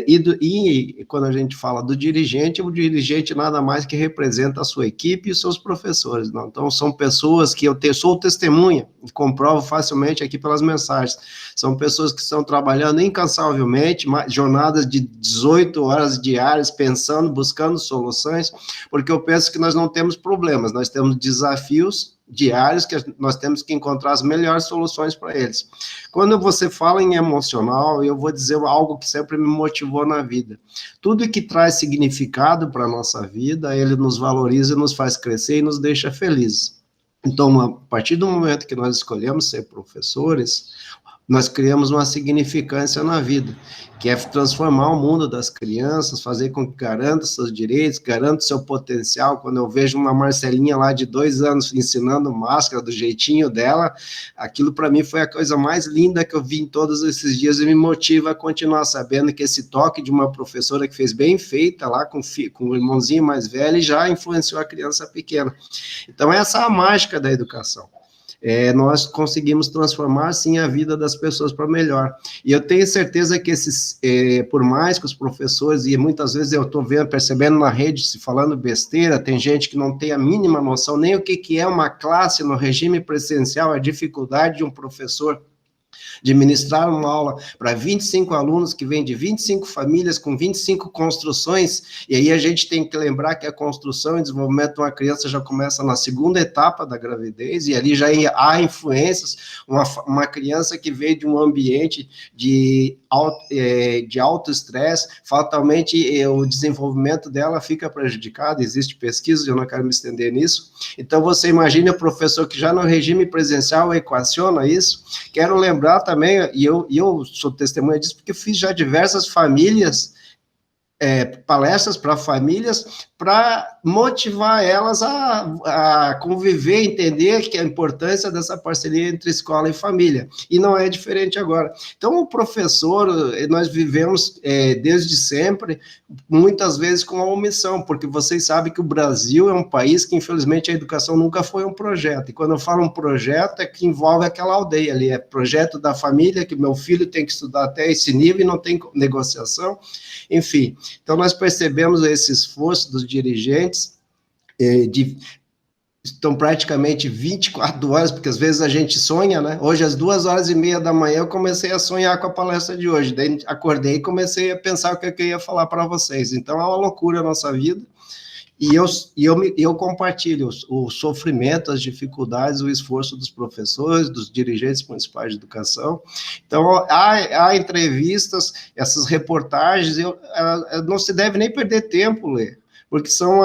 e quando a gente fala do dirigente, o dirigente nada mais que representa a sua equipe e os seus professores, não? Então, são pessoas que sou testemunha, e comprovo facilmente aqui pelas mensagens, são pessoas que estão trabalhando incansavelmente, jornadas de 18 horas diárias, pensando, buscando soluções, porque eu penso que nós não temos problemas, nós temos desafios diários que nós temos que encontrar as melhores soluções para eles. Quando você fala em emocional, eu vou dizer algo que sempre me motivou na vida. Tudo que traz significado para a nossa vida, ele nos valoriza, nos faz crescer e nos deixa felizes. Então, a partir do momento que nós escolhemos ser professores, nós criamos uma significância na vida, que é transformar o mundo das crianças, fazer com que garanta seus direitos, garanta seu potencial. Quando eu vejo uma Marcelinha lá de 2 anos ensinando máscara do jeitinho dela, aquilo para mim foi a coisa mais linda que eu vi em todos esses dias e me motiva a continuar sabendo que esse toque de uma professora que fez bem feita lá com o irmãozinho mais velho já influenciou a criança pequena. Então essa é a mágica da educação. Nós conseguimos transformar, sim, a vida das pessoas para melhor. E eu tenho certeza que por mais que os professores, e muitas vezes eu estou percebendo na rede, se falando besteira, tem gente que não tem a mínima noção nem o que é uma classe no regime presencial, a dificuldade de um professor de ministrar uma aula para 25 alunos que vêm de 25 famílias com 25 construções, e aí a gente tem que lembrar que a construção e desenvolvimento de uma criança já começa na segunda etapa da gravidez, e ali já há influências, uma criança que veio de um ambiente de alto estresse, fatalmente o desenvolvimento dela fica prejudicado, existe pesquisa, eu não quero me estender nisso, então você imagina o professor que já no regime presencial equaciona isso. Quero lembrar também, e eu sou testemunha disso, porque fiz já diversas palestras para famílias, para motivar elas a conviver, entender que a importância dessa parceria entre escola e família, e não é diferente agora. Então, o professor, nós vivemos desde sempre, muitas vezes com a omissão, porque vocês sabem que o Brasil é um país que, infelizmente, a educação nunca foi um projeto, e quando eu falo um projeto, é que envolve aquela aldeia ali, é projeto da família, que meu filho tem que estudar até esse nível, e não tem negociação, enfim. Então, nós percebemos esse esforço dos dirigentes, estão praticamente 24 horas, porque às vezes a gente sonha, né? Hoje, às 2h30 da manhã, eu comecei a sonhar com a palestra de hoje, daí acordei e comecei a pensar o que eu ia falar para vocês. Então, é uma loucura a nossa vida, e eu compartilho o sofrimento, as dificuldades, o esforço dos professores, dos dirigentes municipais de educação. Então, há entrevistas, essas reportagens, não se deve nem perder tempo ler, porque são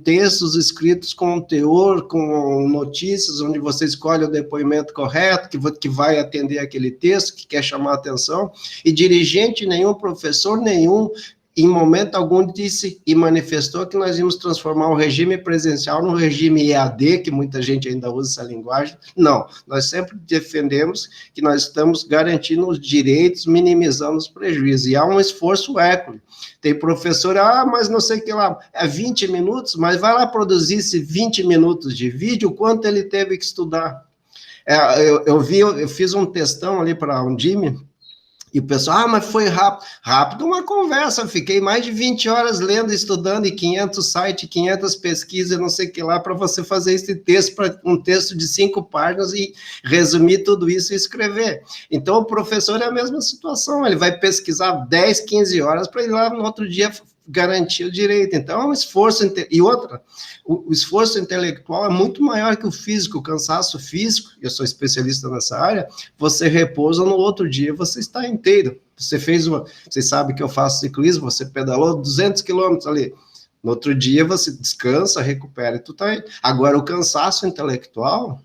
textos escritos com teor, com notícias, onde você escolhe o depoimento correto, que vai atender aquele texto, que quer chamar a atenção, e dirigente nenhum, professor nenhum, em momento algum disse e manifestou que nós íamos transformar o regime presencial num regime EAD, que muita gente ainda usa essa linguagem. Não, nós sempre defendemos que nós estamos garantindo os direitos, minimizando os prejuízos, e há um esforço hércules. Tem professor, mas não sei o que lá, 20 minutos, mas vai lá produzir esse 20 minutos de vídeo, quanto ele teve que estudar. Eu fiz um textão ali para um Undime, e o pessoal, mas foi rápido uma conversa, eu fiquei mais de 20 horas lendo, estudando, e 500 sites, 500 pesquisas, não sei o que lá, para você fazer esse texto, para um texto de 5 páginas, e resumir tudo isso e escrever. Então, o professor é a mesma situação, ele vai pesquisar 10, 15 horas, para ir lá no outro dia garantir o direito. Então, é um esforço... E outra, o esforço intelectual é muito maior que o físico, o cansaço físico, eu sou especialista nessa área, você repousa, no outro dia você está inteiro. Você sabe que eu faço ciclismo, você pedalou 200 quilômetros ali, no outro dia você descansa, recupera, e tu tá aí. Agora, o cansaço intelectual,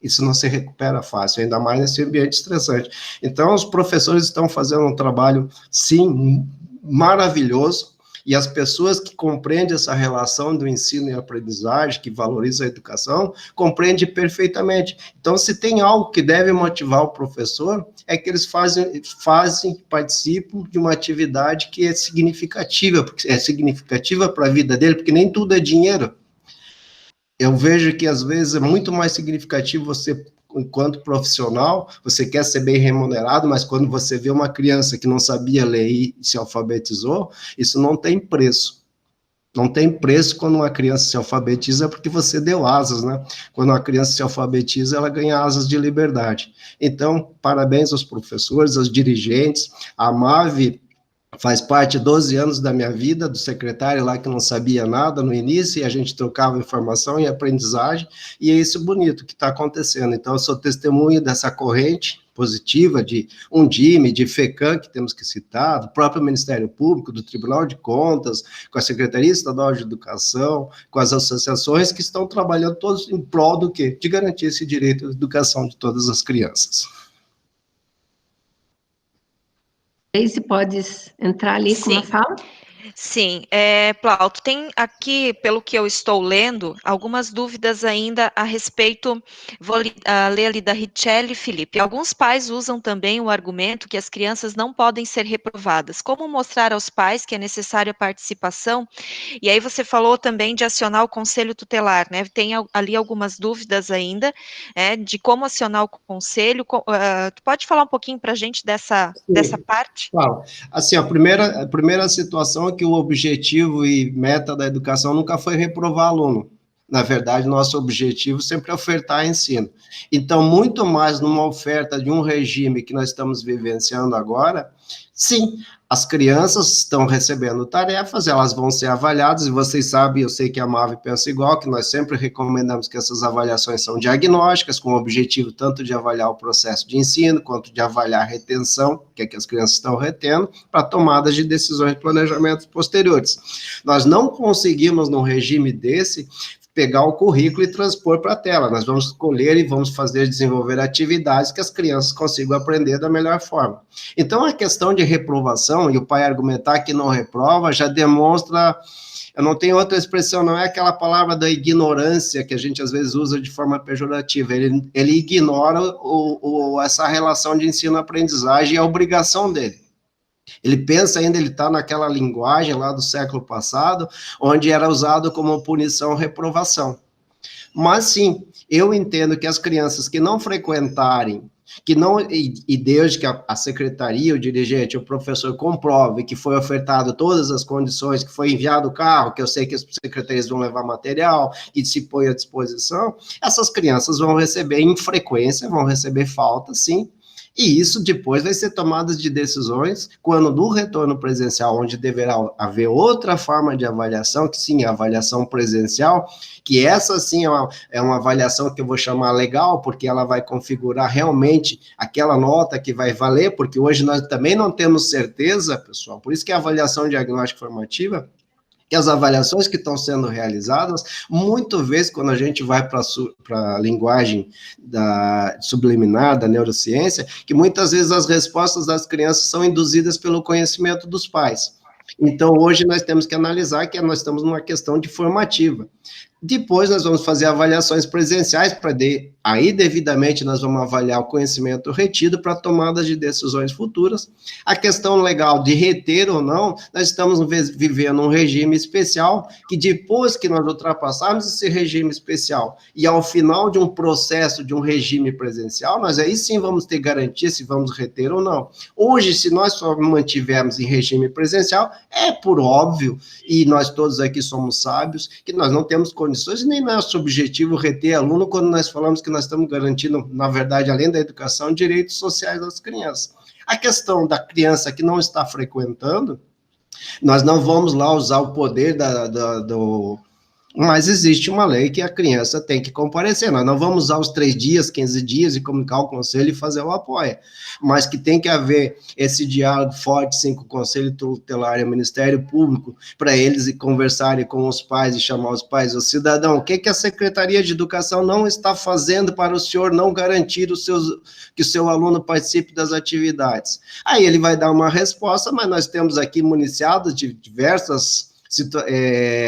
isso não se recupera fácil, ainda mais nesse ambiente estressante. Então, os professores estão fazendo um trabalho, sim, maravilhoso, e as pessoas que compreendem essa relação do ensino e aprendizagem, que valoriza a educação, compreendem perfeitamente. Então, se tem algo que deve motivar o professor, é que eles participam de uma atividade que é significativa, porque é significativa para a vida dele, porque nem tudo é dinheiro. Eu vejo que, às vezes, é muito mais significativo você, enquanto profissional, você quer ser bem remunerado, mas quando você vê uma criança que não sabia ler e se alfabetizou, isso não tem preço. Não tem preço quando uma criança se alfabetiza, porque você deu asas, né? Quando uma criança se alfabetiza, ela ganha asas de liberdade. Então, parabéns aos professores, aos dirigentes. A MAVE faz parte 12 anos da minha vida, do secretário lá que não sabia nada no início, e a gente trocava informação e aprendizagem, e é isso bonito que está acontecendo. Então, eu sou testemunha dessa corrente positiva de Undime, de FECAM, que temos que citar, do próprio Ministério Público, do Tribunal de Contas, com a Secretaria Estadual de Educação, com as associações que estão trabalhando todos em prol do quê? De garantir esse direito à educação de todas as crianças. Deise, podes entrar ali com uma fala? Sim, Plauto, tem aqui, pelo que eu estou lendo, algumas dúvidas ainda a respeito, vou ler ali da Richelle Felipe. Alguns pais usam também o argumento que as crianças não podem ser reprovadas. Como mostrar aos pais que é necessária a participação? E aí você falou também de acionar o conselho tutelar, né? Tem ali algumas dúvidas ainda, de como acionar o conselho. Tu pode falar um pouquinho para a gente dessa parte? Claro. Assim, a primeira situação é que o objetivo e meta da educação nunca foi reprovar aluno. Na verdade, nosso objetivo sempre é ofertar ensino. Então, muito mais numa oferta de um regime que nós estamos vivenciando agora, sim, as crianças estão recebendo tarefas, elas vão ser avaliadas, e vocês sabem, eu sei que a MAVE pensa igual, que nós sempre recomendamos que essas avaliações são diagnósticas, com o objetivo tanto de avaliar o processo de ensino, quanto de avaliar a retenção, que é que as crianças estão retendo, para tomadas de decisões e planejamentos posteriores. Nós não conseguimos, num regime desse, pegar o currículo e transpor para a tela. Nós vamos escolher e vamos desenvolver atividades que as crianças consigam aprender da melhor forma. Então, a questão de reprovação, e o pai argumentar que não reprova, já demonstra, eu não tenho outra expressão, não é aquela palavra da ignorância que a gente às vezes usa de forma pejorativa, ele ignora essa relação de ensino-aprendizagem e a obrigação dele. Ele pensa ainda, ele está naquela linguagem lá do século passado, onde era usado como punição reprovação. Mas sim, eu entendo que as crianças que não frequentarem, e desde que a secretaria, o dirigente, o professor comprove que foi ofertado todas as condições, que foi enviado o carro, que eu sei que as secretarias vão levar material e se põe à disposição, essas crianças vão receber em frequência, vão receber falta, sim. E isso depois vai ser tomada de decisões quando no retorno presencial, onde deverá haver outra forma de avaliação, que sim, a avaliação presencial, que essa sim é uma avaliação que eu vou chamar legal, porque ela vai configurar realmente aquela nota que vai valer, porque hoje nós também não temos certeza, pessoal, por isso que a avaliação diagnóstica formativa, que as avaliações que estão sendo realizadas, muitas vezes, quando a gente vai para a linguagem subliminar da neurociência, que muitas vezes as respostas das crianças são induzidas pelo conhecimento dos pais. Então, hoje nós temos que analisar que nós estamos numa questão de formativa. Depois nós vamos fazer avaliações presenciais, aí devidamente nós vamos avaliar o conhecimento retido para tomadas de decisões futuras. A questão legal de reter ou não, nós estamos vivendo um regime especial, que depois que nós ultrapassarmos esse regime especial, e ao final de um processo de um regime presencial, nós aí sim vamos ter garantia se vamos reter ou não. Hoje, se nós só mantivermos em regime presencial, é por óbvio, e nós todos aqui somos sábios, que nós não temos condições, e nem nosso objetivo reter aluno quando nós falamos que nós estamos garantindo, na verdade, além da educação, direitos sociais das crianças. A questão da criança que não está frequentando, Nós não vamos lá usar o poder mas existe uma lei que a criança tem que comparecer. Nós não vamos usar os 3 dias, 15 dias e comunicar ao conselho e fazer o apoio, mas que tem que haver esse diálogo forte, sim, com o Conselho Tutelar e o Ministério Público, para eles conversarem com os pais e chamar os pais, o cidadão, o que a Secretaria de Educação não está fazendo para o senhor não garantir que o seu aluno participe das atividades? Aí ele vai dar uma resposta, mas nós temos aqui municiados de diversas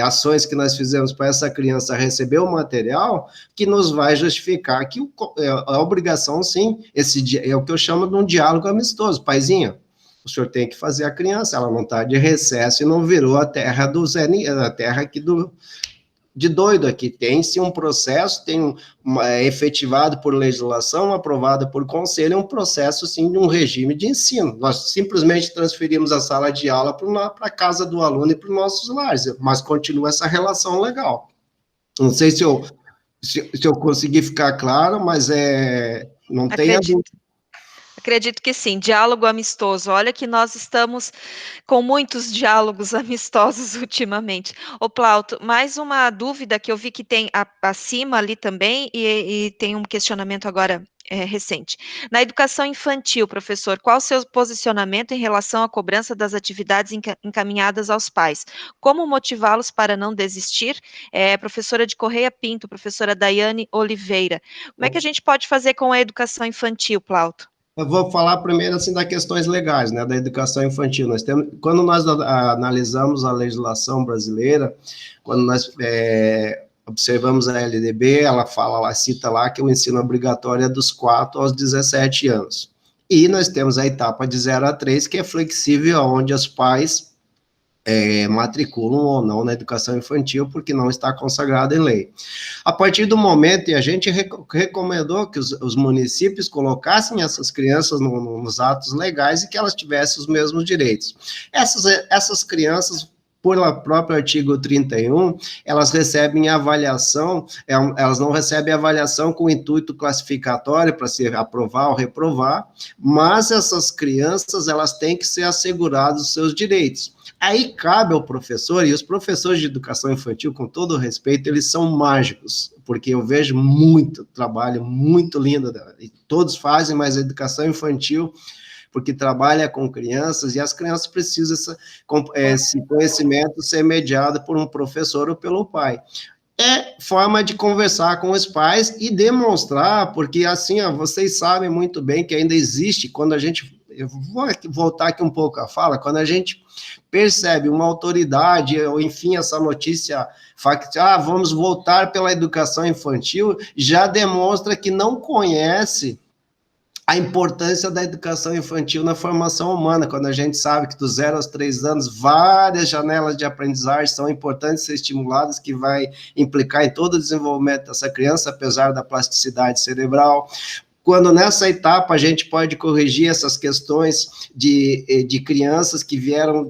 ações que nós fizemos para essa criança receber o material, que nos vai justificar que a obrigação, sim, é o que eu chamo de um diálogo amistoso. Paizinho, o senhor tem que fazer a criança, ela não está de recesso e não virou a terra a terra aqui de doido aqui. Tem-se um processo, efetivado por legislação, aprovado por conselho, um processo, sim, de um regime de ensino. Nós simplesmente transferimos a sala de aula para a casa do aluno e para os nossos lares, mas continua essa relação legal. Não sei se eu consegui ficar claro, mas não tem dúvida. Acredito que sim, diálogo amistoso. Olha que nós estamos com muitos diálogos amistosos ultimamente. Ô, Plauto, mais uma dúvida que eu vi que tem acima ali também, e tem um questionamento agora recente. Na educação infantil, professor, qual o seu posicionamento em relação à cobrança das atividades encaminhadas aos pais? Como motivá-los para não desistir? Professora de Correia Pinto, professora Daiane Oliveira. Como é que a gente pode fazer com a educação infantil, Plauto? Eu vou falar primeiro, assim, das questões legais, né, da educação infantil. Quando nós analisamos a legislação brasileira, quando nós observamos a LDB, ela cita lá que o ensino obrigatório é dos 4 aos 17 anos. E nós temos a etapa de 0 a 3, que é flexível, onde os pais matriculam ou não na educação infantil, porque não está consagrado em lei. A partir do momento, e a gente recomendou que os municípios colocassem essas crianças nos atos legais e que elas tivessem os mesmos direitos. Essas crianças, por próprio artigo 31, elas recebem avaliação, elas não recebem avaliação com intuito classificatório para se aprovar ou reprovar, mas essas crianças, elas têm que ser assegurados os seus direitos. Aí cabe ao professor, e os professores de educação infantil, com todo o respeito, eles são mágicos, porque eu vejo muito trabalho, muito lindo, e todos fazem, mas a educação infantil, porque trabalha com crianças, e as crianças precisam esse conhecimento ser mediado por um professor ou pelo pai. É forma de conversar com os pais e demonstrar, porque assim, vocês sabem muito bem que ainda existe, quando a gente, eu vou voltar aqui um pouco a fala, quando a gente percebe uma autoridade, ou enfim, essa notícia factual, vamos voltar pela educação infantil, já demonstra que não conhece a importância da educação infantil na formação humana, quando a gente sabe que dos 0 aos 3 anos, várias janelas de aprendizagem são importantes ser estimuladas, que vai implicar em todo o desenvolvimento dessa criança, apesar da plasticidade cerebral. Quando nessa etapa a gente pode corrigir essas questões de crianças que vieram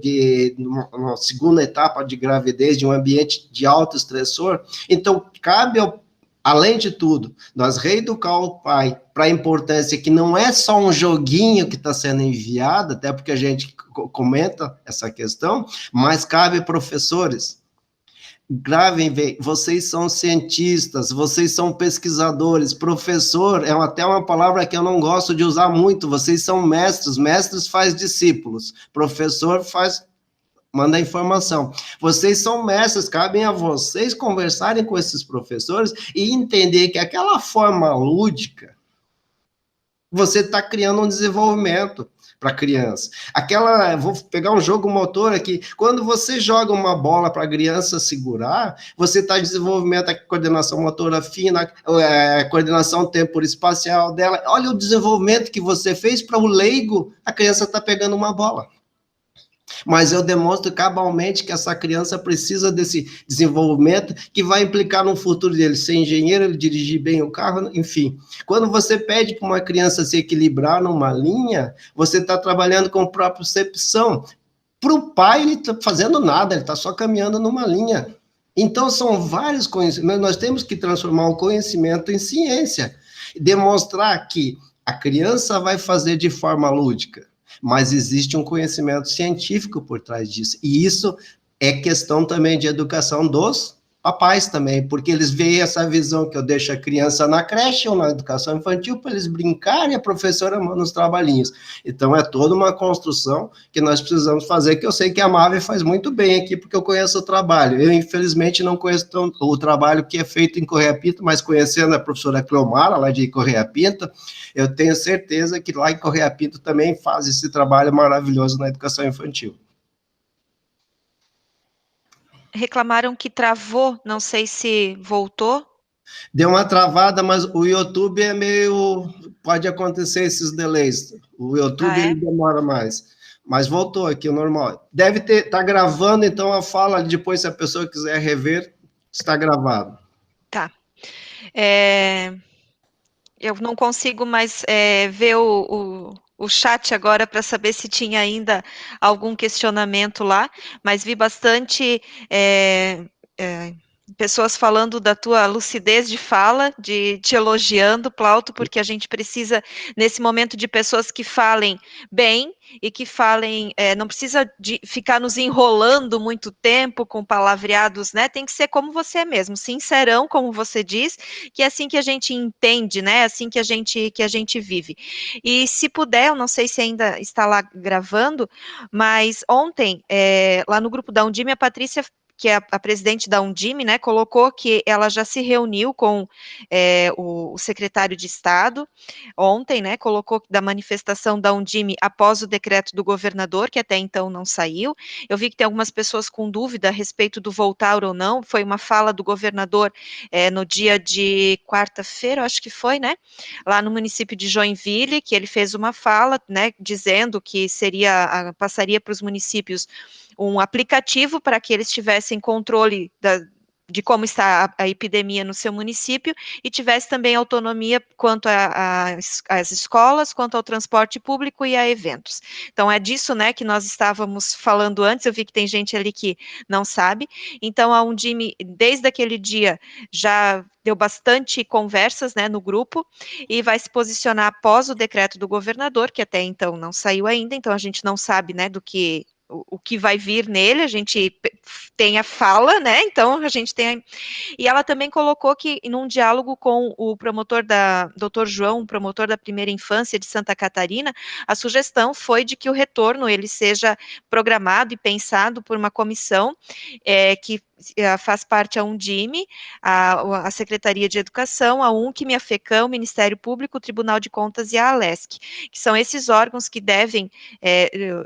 numa segunda etapa de gravidez, de um ambiente de alto estressor, então cabe além de tudo, nós reeducar o pai para a importância que não é só um joguinho que está sendo enviado, até porque a gente comenta essa questão, mas cabe professores. Gravem, vocês são cientistas, vocês são pesquisadores, professor é até uma palavra que eu não gosto de usar muito, vocês são mestres faz discípulos, professor manda informação. Vocês são mestres, cabem a vocês conversarem com esses professores e entender que aquela forma lúdica, você está criando um desenvolvimento para a criança. Vou pegar um jogo motor aqui, quando você joga uma bola para a criança segurar, você está desenvolvendo a coordenação motora fina, a coordenação temporoespacial dela, olha o desenvolvimento que você fez para o leigo, a criança está pegando uma bola. Mas eu demonstro cabalmente que essa criança precisa desse desenvolvimento que vai implicar no futuro dele ser engenheiro, ele dirigir bem o carro, enfim. Quando você pede para uma criança se equilibrar numa linha, você está trabalhando com propriocepção. Para o pai, ele está fazendo nada, ele está só caminhando numa linha. Então, são vários conhecimentos, nós temos que transformar o conhecimento em ciência, demonstrar que a criança vai fazer de forma lúdica. mas existe um conhecimento científico por trás disso, e isso é questão também de educação dos papais também, porque eles veem essa visão que eu deixo a criança na creche ou na educação infantil para eles brincarem e a professora manda os trabalhinhos. Então, é toda uma construção que nós precisamos fazer, que eu sei que a Mave faz muito bem aqui, porque eu conheço o trabalho. Eu, infelizmente, não conheço o trabalho que é feito em Correia Pinto, mas conhecendo a professora Cleomara, lá de Correia Pinto, eu tenho certeza que lá em Correia Pinto também faz esse trabalho maravilhoso na educação infantil. Reclamaram que travou, não sei se voltou. Deu uma travada, mas o YouTube é meio... Pode acontecer esses delays. O YouTube ele demora mais. Mas voltou aqui, o normal. Deve tá gravando, então a fala depois, se a pessoa quiser rever, está gravado. Tá. Eu não consigo mais ver o chat agora para saber se tinha ainda algum questionamento lá, mas vi bastante pessoas falando da tua lucidez de fala, te elogiando, Plauto, porque a gente precisa, nesse momento, de pessoas que falem bem e que falem, não precisa de ficar nos enrolando muito tempo com palavreados, né? Tem que ser como você é mesmo, sincerão, como você diz, que é assim que a gente entende, né? É assim que a gente vive. E se puder, eu não sei se ainda está lá gravando, mas ontem, lá no grupo da Undime, a Patrícia, que é a presidente da Undime, né, colocou que ela já se reuniu com o secretário de Estado ontem, né, colocou da manifestação da Undime após o decreto do governador, que até então não saiu. Eu vi que tem algumas pessoas com dúvida a respeito do voltar ou não, foi uma fala do governador no dia de quarta-feira, acho que foi, né, lá no município de Joinville, que ele fez uma fala, né, dizendo que passaria para os municípios um aplicativo para que eles tivessem controle de como está a epidemia no seu município e tivesse também autonomia quanto às escolas, quanto ao transporte público e a eventos. Então, é disso, né, que nós estávamos falando antes, eu vi que tem gente ali que não sabe. Então, a Undime, desde aquele dia, já deu bastante conversas, né, no grupo, e vai se posicionar após o decreto do governador, que até então não saiu ainda, então a gente não sabe, né, o que vai vir nele, a gente tem a fala, né, então a gente tem... E ela também colocou que, num diálogo com o promotor Dr. João, promotor da primeira infância de Santa Catarina, a sugestão foi de que o retorno, ele seja programado e pensado por uma comissão que faz parte a Undime, a Secretaria de Educação, a UNCM, a FECAM, o Ministério Público, o Tribunal de Contas e a ALESC, que são esses órgãos que devem,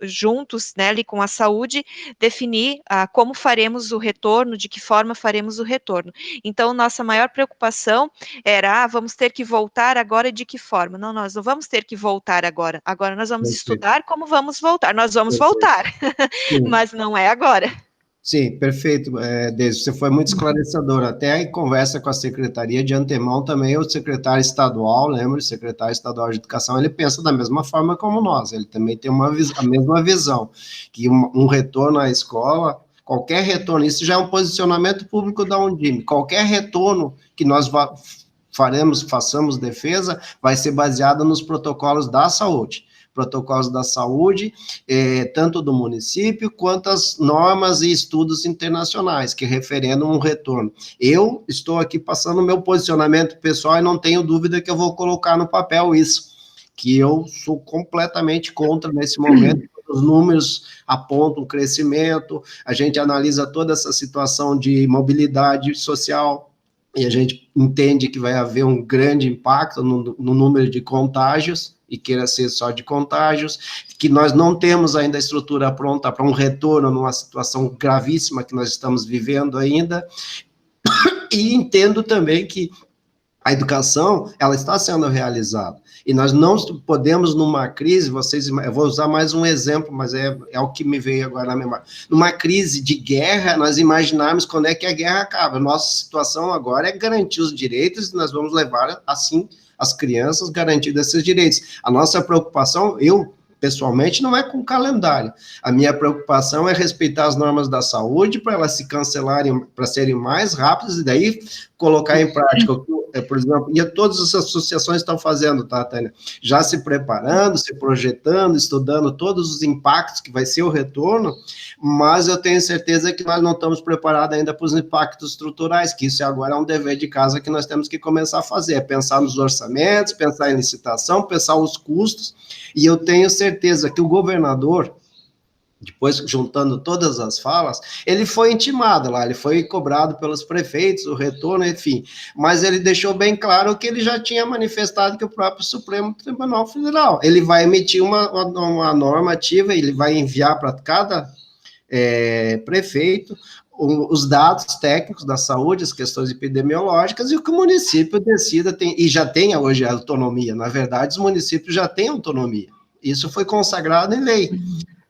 juntos, né, ali com a saúde, definir como faremos o retorno, de que forma faremos o retorno. Então, nossa maior preocupação era, vamos ter que voltar agora, de que forma? Não, nós não vamos ter que voltar agora nós vamos estudar como vamos voltar, nós vamos voltar, mas não é agora. Sim, perfeito, Deise, você foi muito esclarecedor, até em conversa com a secretaria de antemão também, o secretário estadual, lembra, o secretário estadual de educação, ele pensa da mesma forma como nós, ele também tem a mesma visão, que um retorno à escola, qualquer retorno, isso já é um posicionamento público da Undime, qualquer retorno que nós façamos defesa, vai ser baseado nos protocolos da saúde, tanto do município, quanto as normas e estudos internacionais, que referendam um retorno. Eu estou aqui passando o meu posicionamento pessoal e não tenho dúvida que eu vou colocar no papel isso, que eu sou completamente contra nesse momento. Os números apontam crescimento, a gente analisa toda essa situação de mobilidade social, e a gente entende que vai haver um grande impacto no número de contágios, e queira ser só de contágios, que nós não temos ainda a estrutura pronta para um retorno numa situação gravíssima que nós estamos vivendo ainda, e entendo também que a educação, ela está sendo realizada, e nós não podemos, numa crise, eu vou usar mais um exemplo, mas é o que me veio agora na memória, numa crise de guerra, nós imaginarmos quando é que a guerra acaba. Nossa situação agora é garantir os direitos, e nós vamos levar, assim, as crianças garantidas esses direitos. A nossa preocupação, eu, pessoalmente, não é com o calendário. A minha preocupação é respeitar as normas da saúde para elas se cancelarem, para serem mais rápidas, e daí colocar em prática por exemplo, e todas as associações estão fazendo, tá, Tânia? Já se preparando, se projetando, estudando todos os impactos que vai ser o retorno, mas eu tenho certeza que nós não estamos preparados ainda para os impactos estruturais, que isso agora é um dever de casa que nós temos que começar a fazer, é pensar nos orçamentos, pensar em licitação, pensar os custos, e eu tenho certeza que o governador, depois juntando todas as falas, ele foi intimado lá, ele foi cobrado pelos prefeitos, o retorno, enfim, mas ele deixou bem claro que ele já tinha manifestado que o próprio Supremo Tribunal Federal, ele vai emitir uma normativa, ele vai enviar para cada prefeito os dados técnicos da saúde, as questões epidemiológicas, e o que o município decida, e já tem hoje a autonomia, na verdade, os municípios já têm autonomia, isso foi consagrado em lei,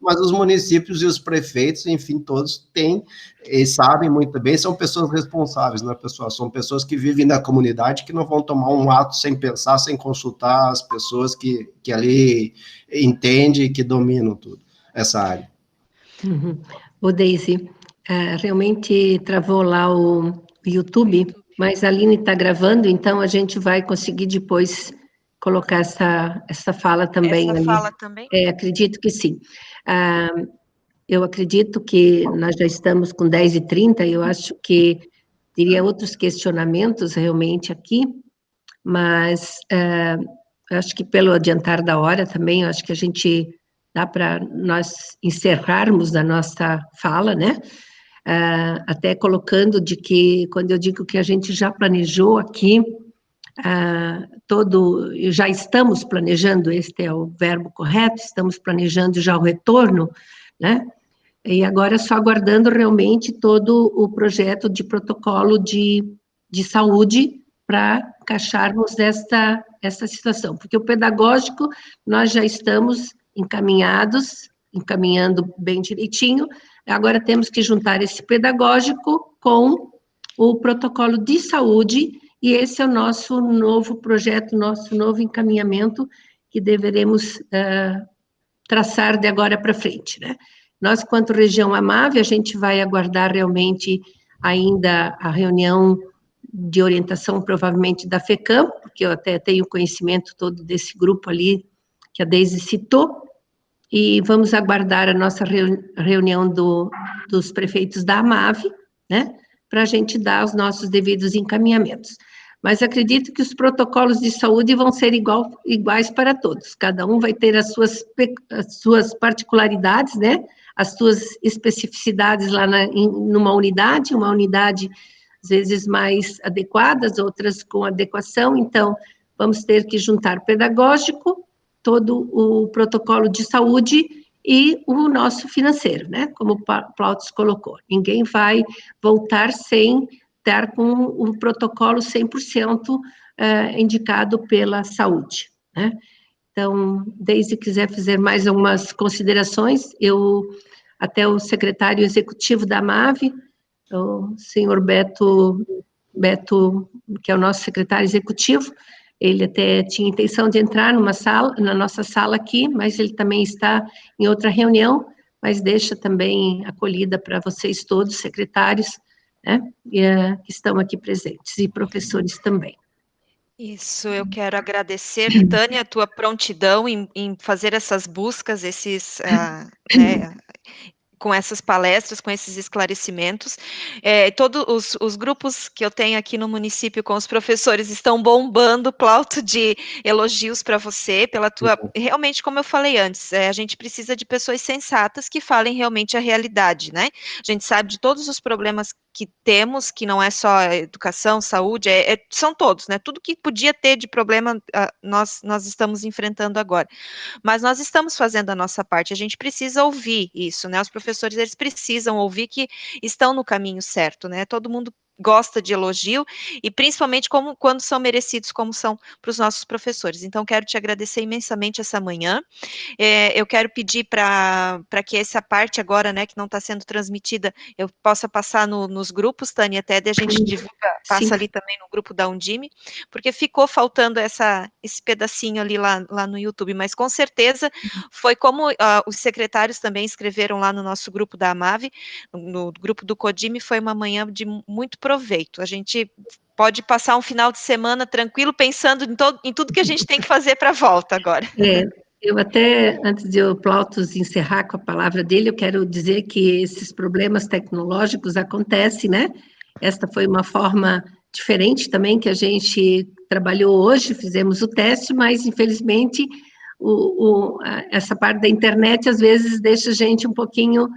mas os municípios e os prefeitos, enfim, todos têm, e sabem muito bem, são pessoas responsáveis, né, pessoal? São pessoas que vivem na comunidade, que não vão tomar um ato sem pensar, sem consultar as pessoas que ali entendem e que dominam tudo, essa área. O Deise, realmente travou lá o YouTube, mas a Aline está gravando, então a gente vai conseguir depois colocar essa fala também ali. Fala também? Acredito que sim. Eu acredito que nós já estamos com 10h30, eu acho que teria outros questionamentos realmente aqui, mas eu acho que pelo adiantar da hora também, eu acho que a gente dá para nós encerrarmos a nossa fala, né? Até colocando de que, quando eu digo que a gente já planejou aqui, já estamos planejando, este é o verbo correto, estamos planejando já o retorno, né? E agora só aguardando realmente todo o projeto de protocolo de saúde para encaixarmos essa situação, porque o pedagógico nós já estamos encaminhando bem direitinho, agora temos que juntar esse pedagógico com o protocolo de saúde, e esse é o nosso novo projeto, nosso novo encaminhamento, que deveremos traçar de agora para frente, né? Nós, quanto região AMAV, a gente vai aguardar realmente ainda a reunião de orientação, provavelmente da FECAM, porque eu até tenho conhecimento todo desse grupo ali, que a Deise citou, e vamos aguardar a nossa reunião dos prefeitos da AMAV, né, para a gente dar os nossos devidos encaminhamentos. Mas acredito que os protocolos de saúde vão ser iguais para todos, cada um vai ter as suas particularidades, né, as suas especificidades lá numa unidade, uma unidade às vezes mais adequadas, outras com adequação, então vamos ter que juntar pedagógico, todo o protocolo de saúde e o nosso financeiro, né, como o Plautus colocou. Ninguém vai voltar sem estar com o protocolo 100% indicado pela saúde, né. Então, Deise, quiser fazer mais algumas considerações, até o secretário executivo da AMAV, o senhor Beto, que é o nosso secretário executivo, ele até tinha intenção de entrar na nossa sala aqui, mas ele também está em outra reunião, mas deixa também acolhida para vocês todos, secretários, né, que estão aqui presentes, e professores também. Isso, eu quero agradecer, Tânia, a tua prontidão em fazer essas buscas, com essas palestras, com esses esclarecimentos. Todos os grupos que eu tenho aqui no município com os professores estão bombando, Plauto, de elogios para você, pela tua... Realmente, como eu falei antes, a gente precisa de pessoas sensatas que falem realmente a realidade, né? A gente sabe de todos os problemas que temos, que não é só educação, saúde, são todos, né? Tudo que podia ter de problema, nós estamos enfrentando agora. Mas nós estamos fazendo a nossa parte, a gente precisa ouvir isso, né? Os professores, eles precisam ouvir que estão no caminho certo, né? Todo mundo gosta de elogio, e principalmente quando são merecidos, como são para os nossos professores. Então, quero te agradecer imensamente essa manhã. Eu quero pedir para que essa parte agora, né, que não está sendo transmitida, eu possa passar nos grupos, Tânia, até a gente divulga, passa Sim. ali também no grupo da Undime, porque ficou faltando esse pedacinho ali lá no YouTube, mas com certeza foi como os secretários também escreveram lá no nosso grupo da AMAV, no grupo do CODIME, foi uma manhã de muito proveito. A gente pode passar um final de semana tranquilo, pensando em tudo que a gente tem que fazer para a volta agora. Eu até, antes de o Plautus encerrar com a palavra dele, eu quero dizer que esses problemas tecnológicos acontecem, né? Esta foi uma forma diferente também que a gente trabalhou hoje, fizemos o teste, mas infelizmente essa parte da internet às vezes deixa a gente um pouquinho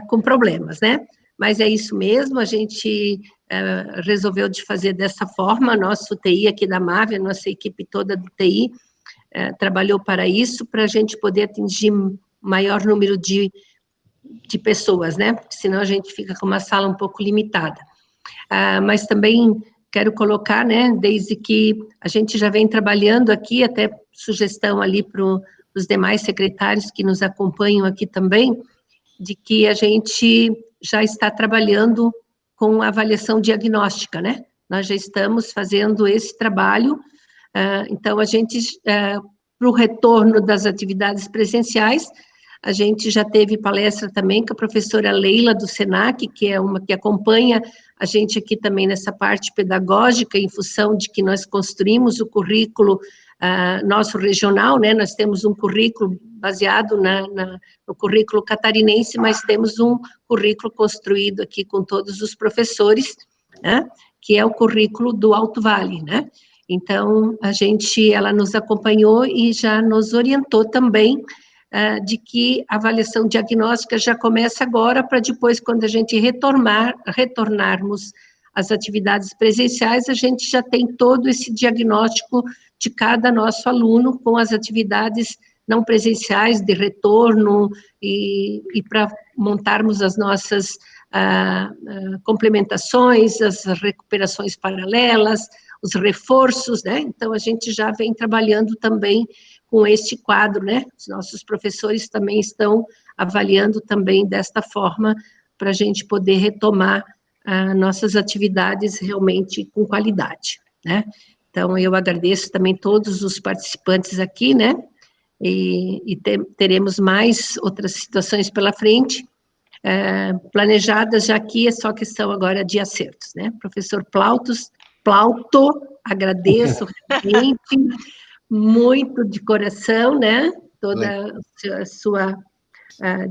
com problemas, né? Mas é isso mesmo, a gente resolveu de fazer dessa forma, nosso TI aqui da MAVE, a nossa equipe toda do TI, trabalhou para isso, para a gente poder atingir maior número de pessoas, né? Porque senão a gente fica com uma sala um pouco limitada. Mas também quero colocar, né, desde que a gente já vem trabalhando aqui, até sugestão ali para os demais secretários que nos acompanham aqui também, de que a gente já está trabalhando com avaliação diagnóstica, né? Nós já estamos fazendo esse trabalho, então a gente, para o retorno das atividades presenciais, a gente já teve palestra também com a professora Leila do SENAC, que é uma que acompanha a gente aqui também nessa parte pedagógica, em função de que nós construímos o currículo nosso regional, né? Nós temos um currículo baseado no currículo catarinense, mas temos um currículo construído aqui com todos os professores, né? Que é o currículo do Alto Vale, né? Então, ela nos acompanhou e já nos orientou também de que a avaliação diagnóstica já começa agora, para depois, quando a gente retornarmos às atividades presenciais, a gente já tem todo esse diagnóstico de cada nosso aluno com as atividades não presenciais de retorno e para montarmos as nossas complementações, as recuperações paralelas, os reforços, né? Então, a gente já vem trabalhando também com este quadro, né? Os nossos professores também estão avaliando também desta forma, para a gente poder retomar nossas atividades realmente com qualidade, né? Então, eu agradeço também todos os participantes aqui, né? E teremos mais outras situações pela frente, planejadas já aqui, é só questão agora de acertos, né? Professor Plauto, agradeço realmente, muito de coração, né? Toda a sua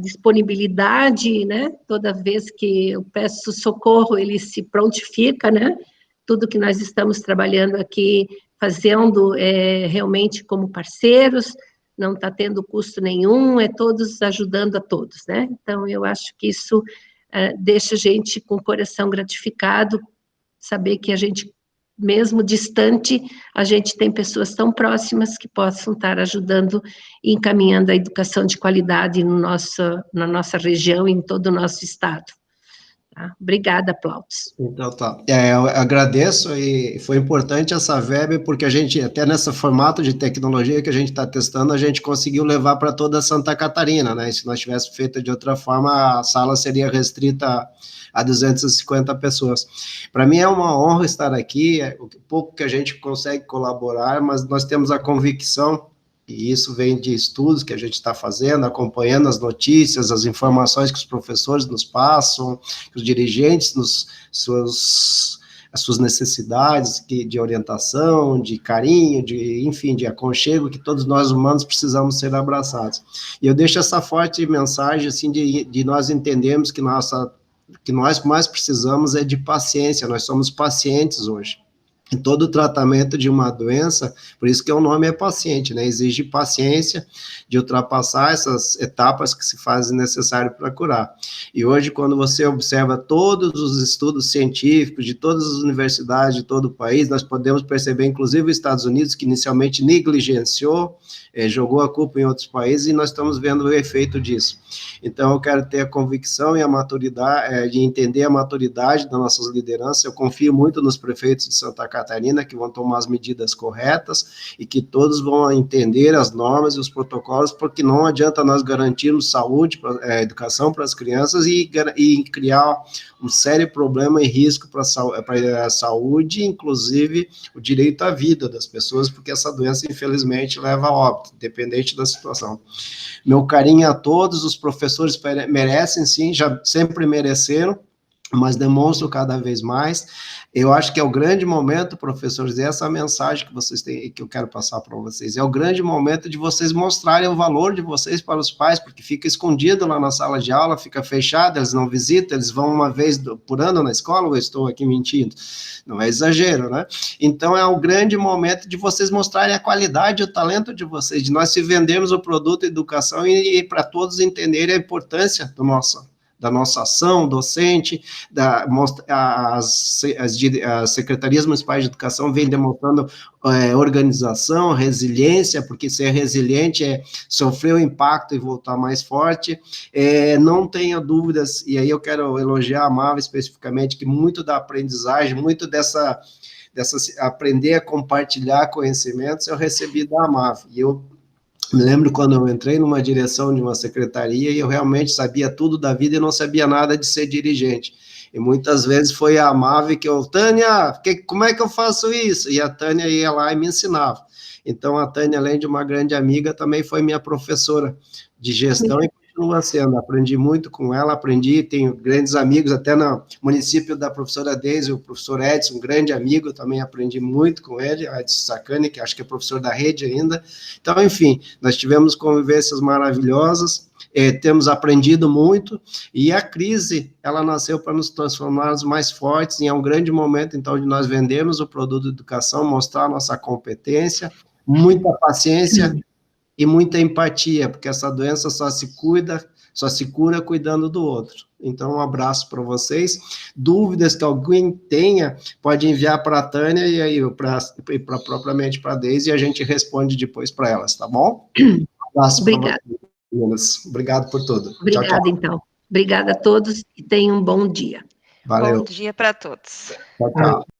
disponibilidade, né? Toda vez que eu peço socorro, ele se prontifica, né? Tudo que nós estamos trabalhando aqui, fazendo realmente como parceiros, não está tendo custo nenhum, é todos ajudando a todos, né? Então, eu acho que isso deixa a gente com o coração gratificado, saber que a gente, mesmo distante, a gente tem pessoas tão próximas que possam estar ajudando e encaminhando a educação de qualidade na nossa região e em todo o nosso estado. Tá? Obrigada, Plautus. Então, tá. Eu agradeço, e foi importante essa verba, porque a gente, até nesse formato de tecnologia que a gente está testando, a gente conseguiu levar para toda Santa Catarina, né? E se nós tivéssemos feito de outra forma, a sala seria restrita a 250 pessoas. Para mim é uma honra estar aqui, o pouco que a gente consegue colaborar, mas nós temos a convicção, e isso vem de estudos que a gente está fazendo, acompanhando as notícias, as informações que os professores nos passam, que os dirigentes as suas necessidades de orientação, de carinho, enfim, de aconchego, que todos nós humanos precisamos ser abraçados. E eu deixo essa forte mensagem, assim, de nós entendermos que nós mais precisamos é de paciência, nós somos pacientes hoje. Em todo tratamento de uma doença, por isso que o nome é paciente, né? Exige paciência de ultrapassar essas etapas que se fazem necessário para curar. E hoje, quando você observa todos os estudos científicos de todas as universidades de todo o país, nós podemos perceber, inclusive os Estados Unidos, que inicialmente negligenciou, jogou a culpa em outros países, e nós estamos vendo o efeito disso. Então, eu quero ter a convicção e a maturidade, de entender a maturidade das nossas lideranças. Eu confio muito nos prefeitos de Santa Catarina, que vão tomar as medidas corretas, e que todos vão entender as normas e os protocolos, porque não adianta nós garantirmos saúde, educação para as crianças e criar um sério problema e risco para a saúde, inclusive o direito à vida das pessoas, porque essa doença, infelizmente, leva a óbito, independente da situação. Meu carinho a todos, os professores merecem sim, já sempre mereceram, mas demonstram cada vez mais. Eu acho que é o grande momento, professores, e essa é a mensagem que vocês têm, que eu quero passar para vocês, é o grande momento de vocês mostrarem o valor de vocês para os pais, porque fica escondido lá na sala de aula, fica fechado, eles não visitam, eles vão uma vez por ano na escola, ou eu estou aqui mentindo? Não é exagero, né? Então, é o grande momento de vocês mostrarem a qualidade e o talento de vocês, de nós se vendermos o produto educação e para todos entenderem a importância da nossa ação docente, as secretarias municipais de educação vêm demonstrando organização, resiliência, porque ser resiliente é sofrer o impacto e voltar mais forte. Não tenha dúvidas, e aí eu quero elogiar a Mava especificamente, que muito da aprendizagem, muito dessa aprender a compartilhar conhecimentos, eu recebi da Mava, e eu me lembro quando eu entrei numa direção de uma secretaria e eu realmente sabia tudo da vida e não sabia nada de ser dirigente. E muitas vezes foi a Mave que eu, Tânia, como é que eu faço isso? E a Tânia ia lá e me ensinava. Então, a Tânia, além de uma grande amiga, também foi minha professora de gestão e continua sendo. Aprendi muito com ela, tenho grandes amigos, até no município da professora Deise, o professor Edson, um grande amigo, também aprendi muito com ele, Edson Sacani, que acho que é professor da rede ainda. Então, enfim, nós tivemos convivências maravilhosas, temos aprendido muito, e a crise, ela nasceu para nos transformarmos mais fortes, e é um grande momento, então, de nós vendermos o produto de educação, mostrar a nossa competência, muita paciência e muita empatia, porque essa doença só se cura cuidando do outro. Então, um abraço para vocês. Dúvidas que alguém tenha, pode enviar para a Tânia e aí propriamente para a Deise, e a gente responde depois para elas, tá bom? Um abraço para vocês, meninas. Obrigado por tudo. Obrigada, tchau, tchau. Então. Obrigada a todos e tenham um bom dia. Valeu. Bom dia para todos. Tchau, tchau.